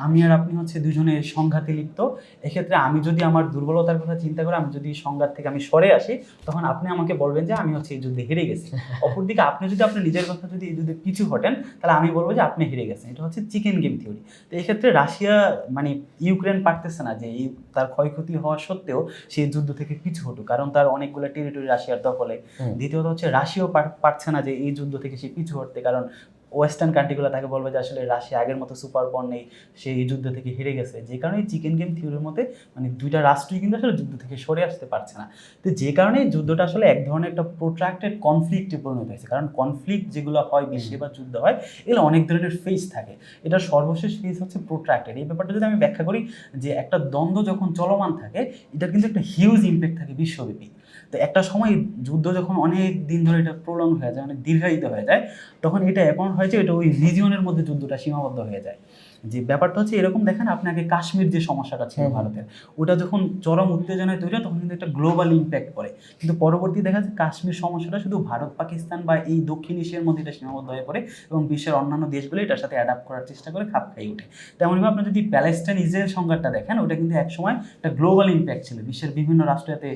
আমি আর আপনি হচ্ছে দুজনে সংঘাতে লিপ্ত, এক্ষেত্রে আমি যদি আমার দুর্বলতার কথা চিন্তা করে আমি যদি সংঘাত থেকে আমি সরে আসি, তখন আপনি আমাকে বলবেন যে আমি হচ্ছে এই যুদ্ধে হেরে গেছি। অপরদিকে আপনি যদি আপনার নিজের কথা যদি এই যুদ্ধে পিছু হটেন, তাহলে আমি বলবো যে আপনি হেরে গেছেন। এটা হচ্ছে চিকেন গেম থিওরি। তো এই ক্ষেত্রে রাশিয়া মানে ইউক্রেন পারতেছে না যে তার ক্ষয়ক্ষতি হওয়া সত্ত্বেও সেই যুদ্ধ থেকে পিছু হটুক, কারণ তার অনেকগুলো টেরিটরি রাশিয়ার দখলে। দ্বিতীয়ত হচ্ছে রাশিয়াও পারছে না যে এই যুদ্ধ থেকে সে পিছু হটতে, কারণ ওয়েস্টার্ন কান্ট্রিগুলো তাকে বলবে যে আসলে রাশিয়া আগের মতো সুপার পাওয়ার নেই, সে এই যুদ্ধ থেকে হেরে গেছে। যে কারণে চিকেন গেম থিওরির মধ্যে মানে দুইটা রাষ্ট্রই কিন্তু আসলে যুদ্ধ থেকে সরে আসতে পারছে না। তো যে কারণে এই যুদ্ধটা আসলে এক ধরনের একটা প্রোট্রাক্টেড কনফ্লিক্টে পরিণত হয়েছে, কারণ কনফ্লিক্ট যেগুলো হয় বিশ্বে বা যুদ্ধ হয়, এগুলো অনেক ধরনের ফেজ থাকে, এটা সর্বশেষ ফেজ হচ্ছে প্রোট্রাক্টেড। এই ব্যাপারটা যদি আমি ব্যাখ্যা করি, যে একটা দ্বন্দ্ব যখন চলমান থাকে, এটার কিন্তু একটা হিউজ ইম্প্যাক্ট থাকে বিশ্বব্যাপী। তো একটা সময় যুদ্ধ যখন অনেক দিন ধরে এটা প্রলং হয়ে যায়, অনেক দীর্ঘায়িত হয়ে যায়, তখন এটা এমন হয় যে এটা ওই রিজিয়নের মধ্যে যুদ্ধটা সীমাবদ্ধ হয়ে যায়। যে ব্যাপারটা হচ্ছে এরকম, দেখেন আপনাকে কাশ্মীর যে সমস্যাটা ছিল ভারতের, ওটা যখন চরম উত্তেজনায় তৈরি হয় তখন কিন্তু একটা গ্লোবাল ইম্প্যাক্ট পড়ে, কিন্তু পরবর্তী দেখা যায় কাশ্মীর সমস্যাটা শুধু ভারত পাকিস্তান বা এই দক্ষিণ এশিয়ার মধ্যে এটা সীমাবদ্ধ হয়ে পড়ে এবং বিশ্বের অন্যান্য দেশগুলো এটার সাথে অ্যাডাপ্ট করার চেষ্টা করে, খাপ খাইয়ে ওঠে। তেমনভাবে আপনি যদি প্যালেস্টাইন ইসরায়েল সংঘাতটা দেখেন, ওটা কিন্তু একসময় একটা গ্লোবাল ইম্প্যাক্ট ছিল, বিশ্বের বিভিন্ন রাষ্ট্র এতে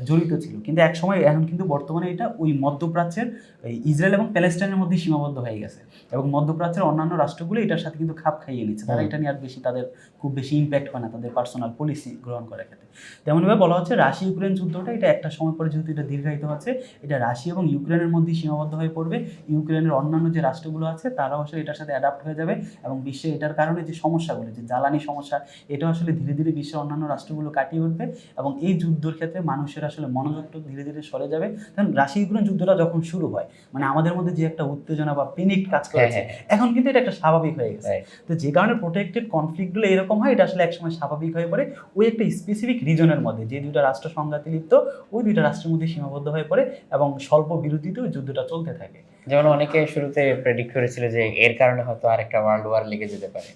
জড়িত ছিল, কিন্তু এক সময় এখন কিন্তু বর্তমানে এটা ওই মধ্যপ্রাচ্যের এই ইসরায়েল এবং প্যালেস্টাইনের মধ্যে সীমাবদ্ধ হয়ে গেছে এবং মধ্যপ্রাচ্যের অন্যান্য রাষ্ট্রগুলো এটার সাথে কিন্তু খাপ খাইয়ে নিচ্ছে, তারা এটা নিয়ে আর বেশি তাদের খুব বেশি ইম্প্যাক্ট হয় না তাদের পার্সোনাল পলিসি গ্রহণ করার ক্ষেত্রে। তেমনভাবে বলা হচ্ছে রাশিয়া ইউক্রেন যুদ্ধটা এটা একটা সময় পরে যেহেতু এটা দীর্ঘায়িত হচ্ছে, এটা রাশিয়া এবং ইউক্রেনের মধ্যে সীমাবদ্ধ হয়ে পড়বে, ইউক্রেনের অন্যান্য যে রাষ্ট্রগুলো আছে তারাও আসলে এটার সাথে অ্যাডাপ্ট হয়ে যাবে এবং বিশ্বে এটার কারণে যে সমস্যাগুলো, যে জ্বালানি সমস্যা, এটা আসলে ধীরে ধীরে বিশ্বের অন্যান্য রাষ্ট্রগুলো কাটিয়ে উঠবে এবং এই যুদ্ধের ক্ষেত্রে মানুষের আসলে মনোযোগটা ধীরে ধীরে সরে যাবে। কারণ রাশিয়া ইউক্রেন যুদ্ধটা যখন শুরু হয়, মানে আমাদের মধ্যে যে একটা উত্তেজনা বা পেনিক কাজ করেছে, এখন কিন্তু এটা একটা স্বাভাবিক হয়ে গেছে। তো যে কারণে প্রোটেক্টেড কনফ্লিক্টগুলো এরকম হয়, এটা আসলে একসময় স্বাভাবিক হয়ে পড়ে ওই একটা স্পেসিফিক রিজনের মধ্যে, যে দুইটা রাষ্ট্র সংঘাতে লিপ্ত ওই দুইটা রাষ্ট্রের মধ্যে সীমাবদ্ধ হয়ে পড়ে এবং স্বল্প বিরতিতে ওই যুদ্ধটা চলতে থাকে। যেমন অনেকে শুরুতে প্রেডিক্ট করেছিল যে এর কারণে হয়তো আরেকটা ওয়ার্ল্ড ওয়ার লেগে যেতে পারে,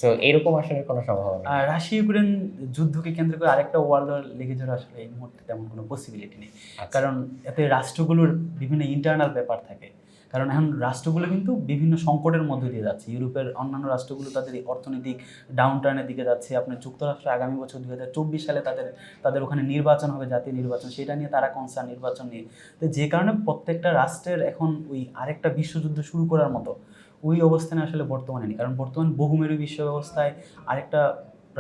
সো এরকম আসলে কোনো সম্ভাবনা নেই। আর রাশিয়া ইউক্রেন যুদ্ধকে কেন্দ্র করে আরেকটা ওয়ার্ল্ড ওয়ার লেগে যাওয়ার আসলে এই মুহূর্তে তেমন কোনো পসিবিলিটি নেই, কারণ এতে রাষ্ট্রগুলোর বিভিন্ন ইন্টারনাল ব্যাপার থাকে। কারণ এখন রাষ্ট্রগুলো কিন্তু বিভিন্ন সংকটের মধ্যে দিয়ে যাচ্ছে, ইউরোপের অন্যান্য রাষ্ট্রগুলো তাদের অর্থনৈতিক ডাউনটার্নের দিকে যাচ্ছে, আপনার যুক্তরাষ্ট্র আগামী বছর 2024 সালে তাদের ওখানে নির্বাচন হবে, জাতীয় নির্বাচন, সেটা নিয়ে তারা কনসার্ন নির্বাচন নিয়ে। তো যে কারণে প্রত্যেকটা রাষ্ট্রের এখন ওই আরেকটা বিশ্বযুদ্ধ শুরু করার মতো ওই অবস্থানে আসলে বর্তমানে নেই, কারণ বর্তমান বহুমেরু বিশ্ব ব্যবস্থায় আরেকটা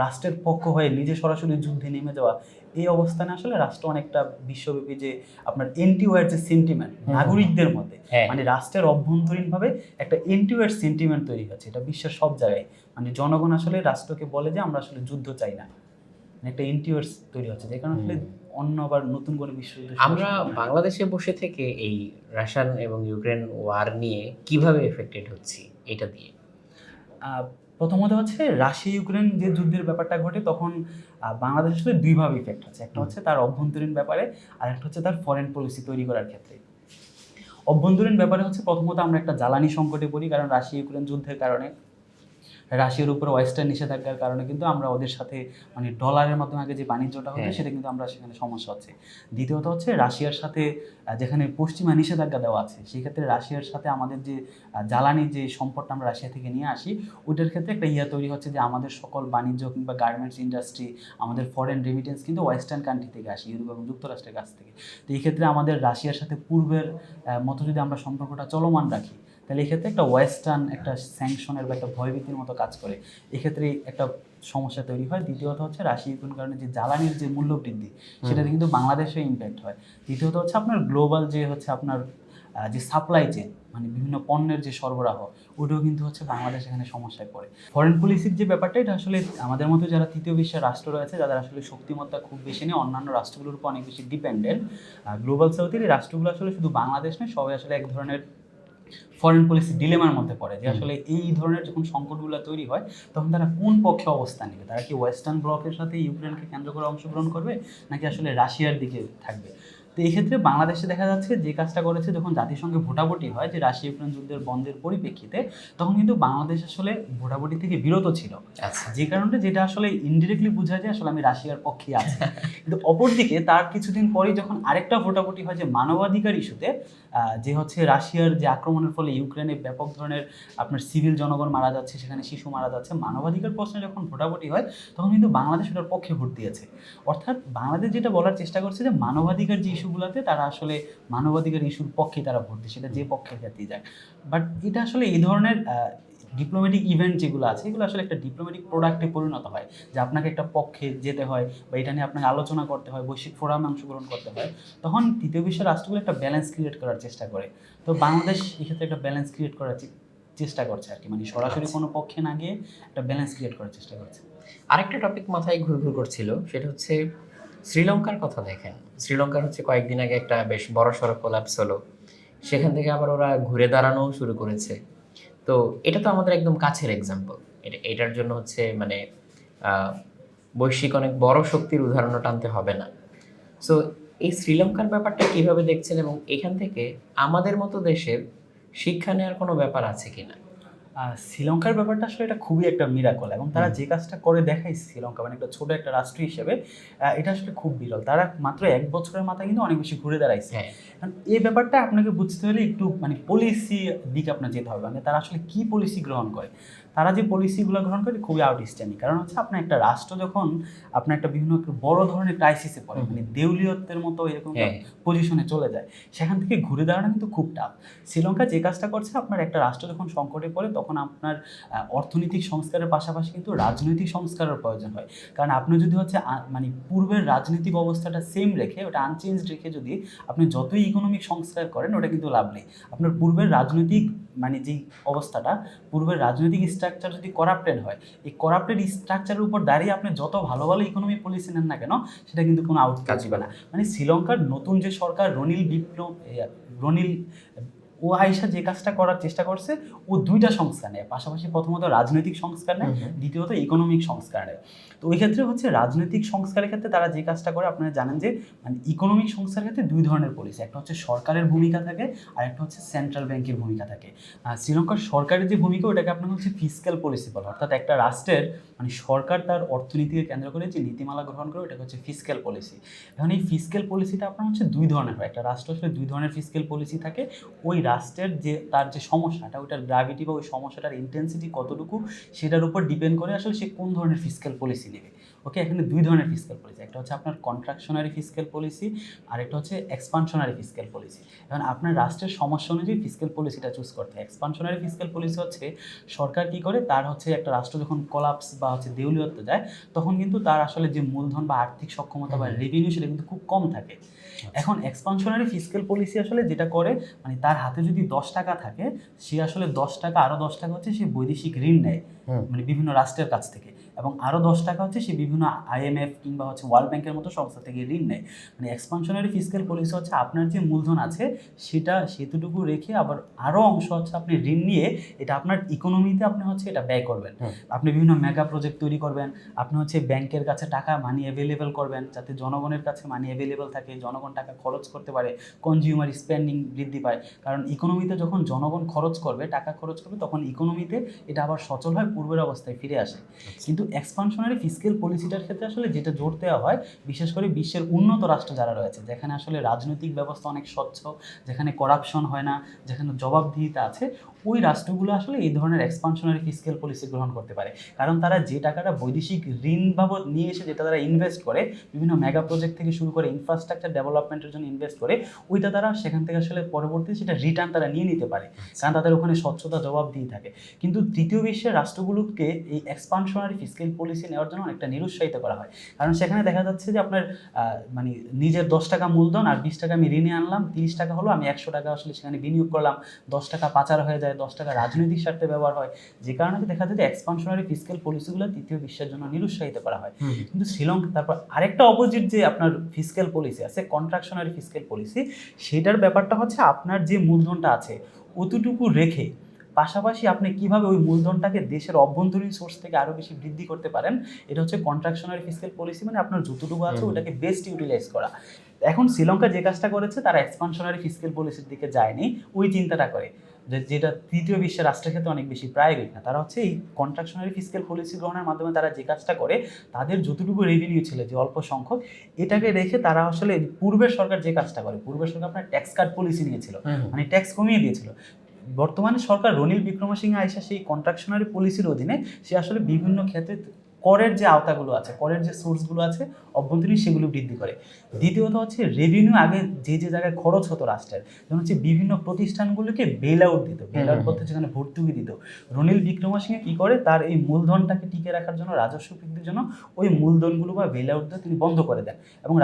রাষ্ট্রের পক্ষ হয়ে নিজে সরাসরি যুদ্ধে নেমে যাওয়া, এই অবস্থানে আসলে রাষ্ট্র অনেকটা বিশ্বব্যাপী যে আপনার এন্টিওয়ার যে সেন্টিমেন্ট নাগরিকদের মধ্যে, মানে রাষ্ট্রের অভ্যন্তরীণভাবে একটা এন্টিওয়ার সেন্টিমেন্ট তৈরি হচ্ছে, এটা বিশ্বের সব জায়গায়, মানে জনগণ আসলে রাষ্ট্রকে বলে যে আমরা আসলে যুদ্ধ চাই না, মানে একটা এন্টিওয়ার তৈরি হচ্ছে, যে কারণে আসলে অন্য আবার নতুন করে বিশ্বযুদ্ধ। আমরা বাংলাদেশে বসে থেকে এই রাশিয়ান এবং ইউক্রেন ওয়ার নিয়ে কিভাবে এফেক্টেড হচ্ছি এটা দিয়ে? প্রথমত হচ্ছে রাশিয়া ইউক্রেন যে যুদ্ধের ব্যাপারটা ঘটে তখন বাংলাদেশ আসলে দুইভাবে ইফেক্ট হচ্ছে, একটা হচ্ছে তার অভ্যন্তরীণ ব্যাপারে আর একটা হচ্ছে তার ফরেন পলিসি তৈরি করার ক্ষেত্রে। অভ্যন্তরীণ ব্যাপারে হচ্ছে প্রথমত আমরা একটা জ্বালানি সংকটে পড়ি, কারণ রাশিয়া ইউক্রেন যুদ্ধের কারণে রাশিয়ার উপর ওয়েস্টার্ন নিষেধাজ্ঞার কারণে কিন্তু আমরা ওদের সাথে মানে ডলারের মাধ্যমে আগে যে বাণিজ্যটা হতো সেটা কিন্তু আমরা সেখানে সমস্যা হচ্ছে। দ্বিতীয়ত হচ্ছে রাশিয়ার সাথে যেখানে পশ্চিমা নিষেধাজ্ঞা দেওয়া আছে সেক্ষেত্রে রাশিয়ার সাথে আমাদের যে জ্বালানির যে সম্পদটা আমরা রাশিয়া থেকে নিয়ে আসি ওইটার ক্ষেত্রে একটা তৈরি হচ্ছে যে আমাদের সকল বাণিজ্য কিংবা গার্মেন্টস ইন্ডাস্ট্রি, আমাদের ফরেন রেমিটেন্স কিন্তু ওয়েস্টার্ন কান্ট্রি থেকে আসে, ইউরোপ এবং যুক্তরাষ্ট্রের কাছ থেকে। তো এই ক্ষেত্রে আমাদের রাশিয়ার সাথে পূর্বের মতো যদি আমরা সম্পর্কটা চলমান রাখি তাহলে এক্ষেত্রে একটা ওয়েস্টার্ন একটা স্যাংশনের বা একটা ভয়ভীতির মতো কাজ করে, এক্ষেত্রে একটা সমস্যা তৈরি হয়। দ্বিতীয়ত হচ্ছে রাশিয়া ইউক্রেন কারণে যে জ্বালানির যে মূল্য বৃদ্ধি সেটাতে কিন্তু বাংলাদেশে ইম্প্যাক্ট হয়। তৃতীয়ত হচ্ছে আপনার গ্লোবাল যে হচ্ছে আপনার যে সাপ্লাই চেন মানে বিভিন্ন পণ্যের যে সরবরাহ ওটাও কিন্তু হচ্ছে বাংলাদেশ এখানে সমস্যায় পড়ে। ফরেন পলিসির যে ব্যাপারটা এটা আসলে আমাদের মতো যারা তৃতীয় বিশ্বের রাষ্ট্র রয়েছে যাদের আসলে শক্তিমত্তা খুব বেশি নেই, অন্যান্য রাষ্ট্রগুলোর উপর অনেক বেশি ডিপেন্ডেন্ট, গ্লোবাল সাউথের এই রাষ্ট্রগুলো আসলে শুধু বাংলাদেশ নয় সবাই আসলে এক ধরনের ফরেন পলিসি ডিলেমার মধ্যে পড়ে যে আসলে এই ধরনের যখন সংকটগুলো তৈরি হয় তখন তারা কোন পক্ষে অবস্থান নেবে, তারা কি ওয়েস্টার্ন ব্লকের সাথে ইউক্রেনকে কেন্দ্র করে অংশগ্রহণ করবে নাকি আসলে রাশিয়ার দিকে থাকবে। তো এই ক্ষেত্রে বাংলাদেশে দেখা যাচ্ছে যে কাজটা করেছে যখন জাতিসংঘে ভোটাভুটি হয় যে রাশিয়া ইউক্রেন যুদ্ধের বন্ধের পরিপ্রেক্ষিতে তখন কিন্তু বাংলাদেশ আসলে ভোটাভুটি থেকে বিরত ছিল, যে কারণে যেটা আসলে ইনডিরেক্টলি বোঝায় যে আসলে আমি রাশিয়ার পক্ষে আছি। কিন্তু অপরদিকে তার কিছুদিন পরেই যখন আরেকটা ভোটাভুটি হয় যে মানবাধিকার ইস্যুতে, যে হচ্ছে রাশিয়ার যে আক্রমণের ফলে ইউক্রেনে ব্যাপক ধরনের আপনার সিভিল জনগণ মারা যাচ্ছে, সেখানে শিশু মারা যাচ্ছে, মানবাধিকার প্রশ্নে যখন ভোটাভুটি হয় তখন কিন্তু বাংলাদেশ ওটার পক্ষে ভোট দিয়েছে। অর্থাৎ বাংলাদেশ যেটা বলার চেষ্টা করছে যে মানবাধিকার যে ইস্যুগুলোতে তারা আসলে মানবাধিকার ইস্যুর পক্ষে তারা ভোট দেয়, সেটা যে পক্ষের ক্ষেত্রেই যায়। বাট এটা আসলে এই ধরনের ডিপ্লোম্যাটিক ইভেন্ট যেগুলো আছে এগুলো আসলে একটা ডিপ্লোম্যাটিক প্রোডাক্টে পরিণত হয় যে আপনাকে একটা পক্ষে যেতে হয় বা এটা নিয়ে আপনাকে আলোচনা করতে হয়, বৈশ্বিক ফোরামে অংশগ্রহণ করতে হয়, তখন তৃতীয় বিশ্বের রাষ্ট্রগুলো একটা ব্যালেন্স ক্রিয়েট করার চেষ্টা করে। তো বাংলাদেশ এক্ষেত্রে একটা ব্যালেন্স ক্রিয়েট করার চেষ্টা করছে আর কি, মানে সরাসরি কোনো পক্ষে না গিয়ে একটা ব্যালেন্স ক্রিয়েট করার চেষ্টা করছে। আরেকটা টপিক মাথায় ঘুরঘুর করছিল, সেটা হচ্ছে শ্রীলঙ্কার কথা। দেখেন শ্রীলঙ্কার হচ্ছে কয়েকদিন আগে একটা বেশ বড় সড়ো কোলাপস হলো, সেখান থেকে আবার ওরা ঘুরে দাঁড়ানোও শুরু করেছে। তো এটা তো আমাদের একদম কাছের এক্সাম্পল, এটার জন্য হচ্ছে মানে বৈশ্বিক অনেক বড় শক্তির উদাহরণও টানতে হবে না। সো এই শ্রীলঙ্কার ব্যাপারটা কিভাবে দেখছেন এবং এখান থেকে আমাদের মতো দেশের শিক্ষা নেওয়ার কোনো ব্যাপার আছে কিনা? শ্রীলঙ্কার ব্যাপারটা আসলে এটা খুবই একটা মিরাকল, এবং তারা হুম। যে কাজটা করে দেখায় শ্রীলঙ্কা মানে একটা ছোট একটা রাষ্ট্র হিসেবে, এটা আসলে খুব বিরল। তারা মাত্র 1 বছরের মাথায় কিন্তু অনেক বেশি ঘুরে দাঁড়াইছে। হ্যাঁ। কারণ এই ব্যাপারটা আপনাকে বুঝতে হলে একটু মানে পলিসি দিকে আপনার যেতে হবে, মানে তারা আসলে কি পলিসি গ্রহণ করে। তারা যে পলিসিগুলো গ্রহণ করে খুবই আউটস্ট্যান্ডিং। কারণ হচ্ছে আপনার একটা রাষ্ট্র যখন আপনার একটা বিভিন্ন একটা বড় ধরনের ক্রাইসিসে পড়ে, মানে দেউলিয়তের মতো এরকম হ্যাঁ। পজিশনে চলে যায়, সেখান থেকে ঘুরে দাঁড়ানো কিন্তু খুব টাফ। শ্রীলঙ্কা যে কাজটা করছে, আপনার একটা রাষ্ট্র যখন সংকটে পড়ে তখন আপনার অর্থনৈতিক সংস্কারের পাশাপাশি কিন্তু রাজনৈতিক সংস্কারের প্রয়োজন হয়। কারণ আপনি যদি হচ্ছে মানে পূর্বের রাজনৈতিক অবস্থাটা সেম রেখে, ওটা আনচেঞ্জ রেখে যদি আপনি যতই ইকোনমিক সংস্কার করেন, ওটা কিন্তু লাভ নেই। আপনার পূর্বের রাজনৈতিক মানে যেই অবস্থাটা, পূর্বের রাজনৈতিক স্ট্রাকচার যদি করাপ্টেড হয়, এই করাপ্টেড স্ট্রাকচারের উপর দাঁড়িয়ে আপনি যত ভালো ভালো ইকোনমিক পলিসি নেন না কেন, সেটা কিন্তু কোনো আউটকাম দিবে না। মানে শ্রীলঙ্কার নতুন যে সরকার রনিল ও আইসা যে কাজটা করার চেষ্টা করছে, ও দুইটা সংস্কার নেয় পাশাপাশি। প্রথমত রাজনৈতিক সংস্কার নেয়, দ্বিতীয়ত ইকোনমিক সংস্কার নেয়। তো ওই ক্ষেত্রে হচ্ছে রাজনৈতিক সংস্কারের ক্ষেত্রে তারা যে কাজটা করে, আপনারা জানেন যে মানে ইকোনমিক সংস্কারের ক্ষেত্রে দুই ধরনের পলিসি, একটা হচ্ছে সরকারের ভূমিকা থাকে আর একটা হচ্ছে সেন্ট্রাল ব্যাংকের ভূমিকা থাকে। শ্রীলঙ্কার সরকারের যে ভূমিকা, ওটাকে আপনার হচ্ছে ফিসক্যাল পলিসি বলে, অর্থাৎ একটা রাষ্ট্রের মানে সরকার তার অর্থনীতিকে কেন্দ্র করে যে নীতিমালা গ্রহণ করে, ওটাকে হচ্ছে ফিসক্যাল পলিসি। এখন এই ফিসক্যাল পলিসিটা আপনার হচ্ছে দুই ধরনের হয়। একটা রাষ্ট্র আসলে দুই ধরনের ফিসক্যাল পলিসি থাকে। ওই রাষ্ট্রের যে তার যে সমস্যাটা, ওইটার গ্র্যাভিটি বা ওই সমস্যাটার ইন্টেন্সিটি কতটুকু, সেটার উপর ডিপেন্ড করে আসলে সে কোন ধরনের ফিসক্যাল পলিসি নেবে। ওকে, এখানে দুই ধরনের ফিসক্যাল পলিসি, একটা হচ্ছে আপনার কন্ট্রাকশনারি ফিসক্যাল পলিসি, আর একটা হচ্ছে এক্সপানশনারি ফিসক্যাল পলিসি। এখন আপনার রাষ্ট্রের সমস্যা অনুযায়ী ফিসক্যাল পলিসিটা চুজ করতে হয়। এক্সপানশনারি ফিসক্যাল পলিসি হচ্ছে সরকার কি করে, তার হচ্ছে একটা রাষ্ট্র যখন কলাপস বা হচ্ছে দেউলিয়ত্ব যায়, তখন কিন্তু তার আসলে যে মূলধন বা আর্থিক সক্ষমতা বা রেভিনিউ, সেটা কিন্তু খুব কম থাকে। এখন এক্সপানশনারি ফিসক্যাল পলিসি আসলে যেটা করে, মানে তার হাতে যদি 10 টাকা থাকে, সে আসলে 10 টাকা আরও 10 টাকা হচ্ছে সে বৈদেশিক ঋণ নেয় মানে বিভিন্ন রাষ্ট্রের কাছ থেকে, এবং আরও 10 টাকা হচ্ছে সে বিভিন্ন IMF কিংবা হচ্ছে ওয়ার্ল্ড ব্যাংকের মতো সংস্থা থেকে ঋণ নেয়। মানে এক্সপানশনারি ফিসক্যাল পলিসি হচ্ছে আপনার যে মূলধন আছে সেটা সেতুটুকু রেখে আবার আরও অংশ হচ্ছে আপনি ঋণ নিয়ে এটা আপনার ইকোনমিতে আপনি হচ্ছে এটা ব্যয় করবেন। আপনি বিভিন্ন মেগা প্রজেক্ট তৈরি করবেন, আপনি হচ্ছে ব্যাংকের কাছে টাকা মানি অ্যাভেলেবেল করবেন, যাতে জনগণের কাছে মানি অ্যাভেলেবেল থাকে, জনগণ টাকা খরচ করতে পারে, কনজিউমার স্পেন্ডিং বৃদ্ধি পায়। কারণ ইকোনমিতে যখন জনগণ খরচ করবে, টাকা খরচ করবে, তখন ইকোনমিতে এটা আবার সচল হয়, পূর্বের অবস্থায় ফিরে আসে। কিন্তু এক্সপানশনারি ফিসক্যাল পলিসিটার ক্ষেত্রে আসলে যেটা জোর দেওয়া হয়, বিশেষ করে বিশ্বের উন্নত রাষ্ট্র যারা রয়েছে, যেখানে আসলে রাজনৈতিক ব্যবস্থা অনেক স্বচ্ছ, যেখানে করাপশন হয় না, যেখানে জবাবদিহিতা আছে, ওই রাষ্ট্রগুলো আসলে এই ধরনের এক্সপানশনারি ফিসক্যাল পলিসি গ্রহণ করতে পারে। কারণ তারা যে টাকাটা বৈদেশিক ঋণ বাবদ নিয়ে এসে যেটা তারা ইনভেস্ট করে, বিভিন্ন মেগা প্রজেক্ট থেকে শুরু করে ইনফ্রাস্ট্রাকচার ডেভেলপমেন্টের জন্য ইনভেস্ট করে, ওইটা তারা সেখান থেকে আসলে পরবর্তীতে সেটা রিটার্ন তারা নিয়ে নিতে পারে, কারণ তাদের ওখানে স্বচ্ছতা জবাবদিহি থাকে। কিন্তু তৃতীয় বিশ্বের রাষ্ট্রগুলোকে এই এক্সপানশনারি ফিসক্যাল পলিসি নেওয়ার জন্য অনেকটা নিরুৎসাহিত করা হয়। কারণ সেখানে দেখা যাচ্ছে যে আপনার মানে নিজের 10 টাকা মূলধন আর 20 টাকা আমি ঋণে আনলাম, 30 টাকা হলো, আমি 100 টাকা আসলে সেখানে বিনিয়োগ করলাম, 10 টাকা পাচার হয়ে যায়, 10 টাকা রাজনৈতিক স্বার্থে ব্যবহার হয়, যে কারণে দেখা যায় যে এক্সপানশনারি ফিসক্যাল পলিসিগুলো তৃতীয় বিশ্বের জন্য নিরুৎসাহিত করা হয়। কিন্তু শ্রীলঙ্কা, তারপর আরেকটা অপোজিট যে আপনার ফিসক্যাল পলিসি আছে, কন্ট্রাকশনারি ফিসক্যাল পলিসি, সেটার ব্যাপারটা হচ্ছে আপনার যে মূলধনটা আছে অতটুকু রেখে পাশাপাশি আপনি কিভাবে ওই মূলধনটাকে দেশের অভ্যন্তরীণ সোর্স থেকে আরও বেশি বৃদ্ধি করতে পারেন, এটা হচ্ছে কন্ট্রাকশনারি ফিসক্যাল পলিসি। মানে আপনার যতটুকু আছে ওটাকে বেস্ট ইউটিলাইজ করা। এখন শ্রীলঙ্কা যে কাজটা করেছে, তারা এক্সপানশনারি ফিসক্যাল পলিসির দিকে যায়নি, ওই চিন্তাটা করে যেটা তৃতীয় বিশ্বের রাষ্ট্রের ক্ষেত্রে অনেক বেশি প্রায়োরিটি না। তারা হচ্ছে এই কন্ট্রাকশনারি ফিসক্যাল পলিসি গ্রহণের মাধ্যমে তারা যে কাজটা করে, তাদের যতটুকু রেভিনিউ ছিল যে অল্প সংখ্যক, এটাকে রেখে তারা আসলে পূর্বের সরকার যে কাজটা করে, পূর্বের সরকার আপনার ট্যাক্স কাট পলিসি নিয়েছিল, মানে ট্যাক্স কমিয়ে দিয়েছিল। বর্তমানে সরকার রনিল বিক্রমসিংহে আইসা সেই কন্ট্রাকশনারি পলিসির অধীনে সে আসলে বিভিন্ন ক্ষেত্রে করের যে আওতাগুলো আছে, করের যে সোর্সগুলো আছে অভ্যন্তরীণ, সেগুলো বৃদ্ধি করে। দ্বিতীয়ত হচ্ছে রেভিনিউ আগে যে যে জায়গায় খরচ হতো রাষ্ট্রের, যেমন হচ্ছে বিভিন্ন প্রতিষ্ঠানগুলোকে বেল আউট দিত, বেল আউট বলতে সেখানে ভর্তুকি দিত। রনিল বিক্রমসিংহে কী করে, তার এই মূলধনটাকে টিকে রাখার জন্য, রাজস্ব বৃদ্ধির জন্য ওই মূলধনগুলো বা বেল আউট দিয়ে তিনি বন্ধ করে দেন এবং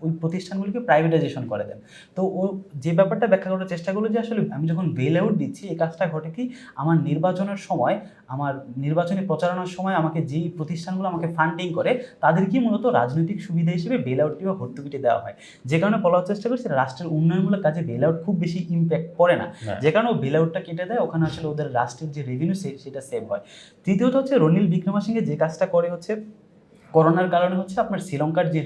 ওই প্রতিষ্ঠানগুলিকে প্রাইভেটাইজেশন করে দেন। তো ও যে ব্যাপারটা ব্যাখ্যা করার চেষ্টা করলো যে আসলে আমি যখন বেল আউট দিচ্ছি, এই কাজটা ঘটে কি, আমার নির্বাচনের সময়, আমার নির্বাচনী প্রচারণার সময় আমাকে যেই প্রতিষ্ঠানগুলো আমাকে ফান্ডিং করে, তাদেরকেই মূলত রাজনৈতিক সুবিধা হিসেবে বেল আউটটি বা ভর্তুকিটি দেওয়া হয়। যে কারণে বলার চেষ্টা করছি রাষ্ট্রের উন্নয়নমূলক কাজে বেল আউট খুব বেশি ইম্প্যাক্ট পড়ে না, যে কারণে ও বেল আউটটা কেটে দেয়, ওখানে আসলে ওদের রাষ্ট্রের যে রেভিনিউ সেটা সেভ হয়। তৃতীয়ত হচ্ছে রনিল বিক্রমসিংহে যে কাজটা করে হচ্ছে করোনার কারণে হচ্ছে আপনার শ্রীলঙ্কার যে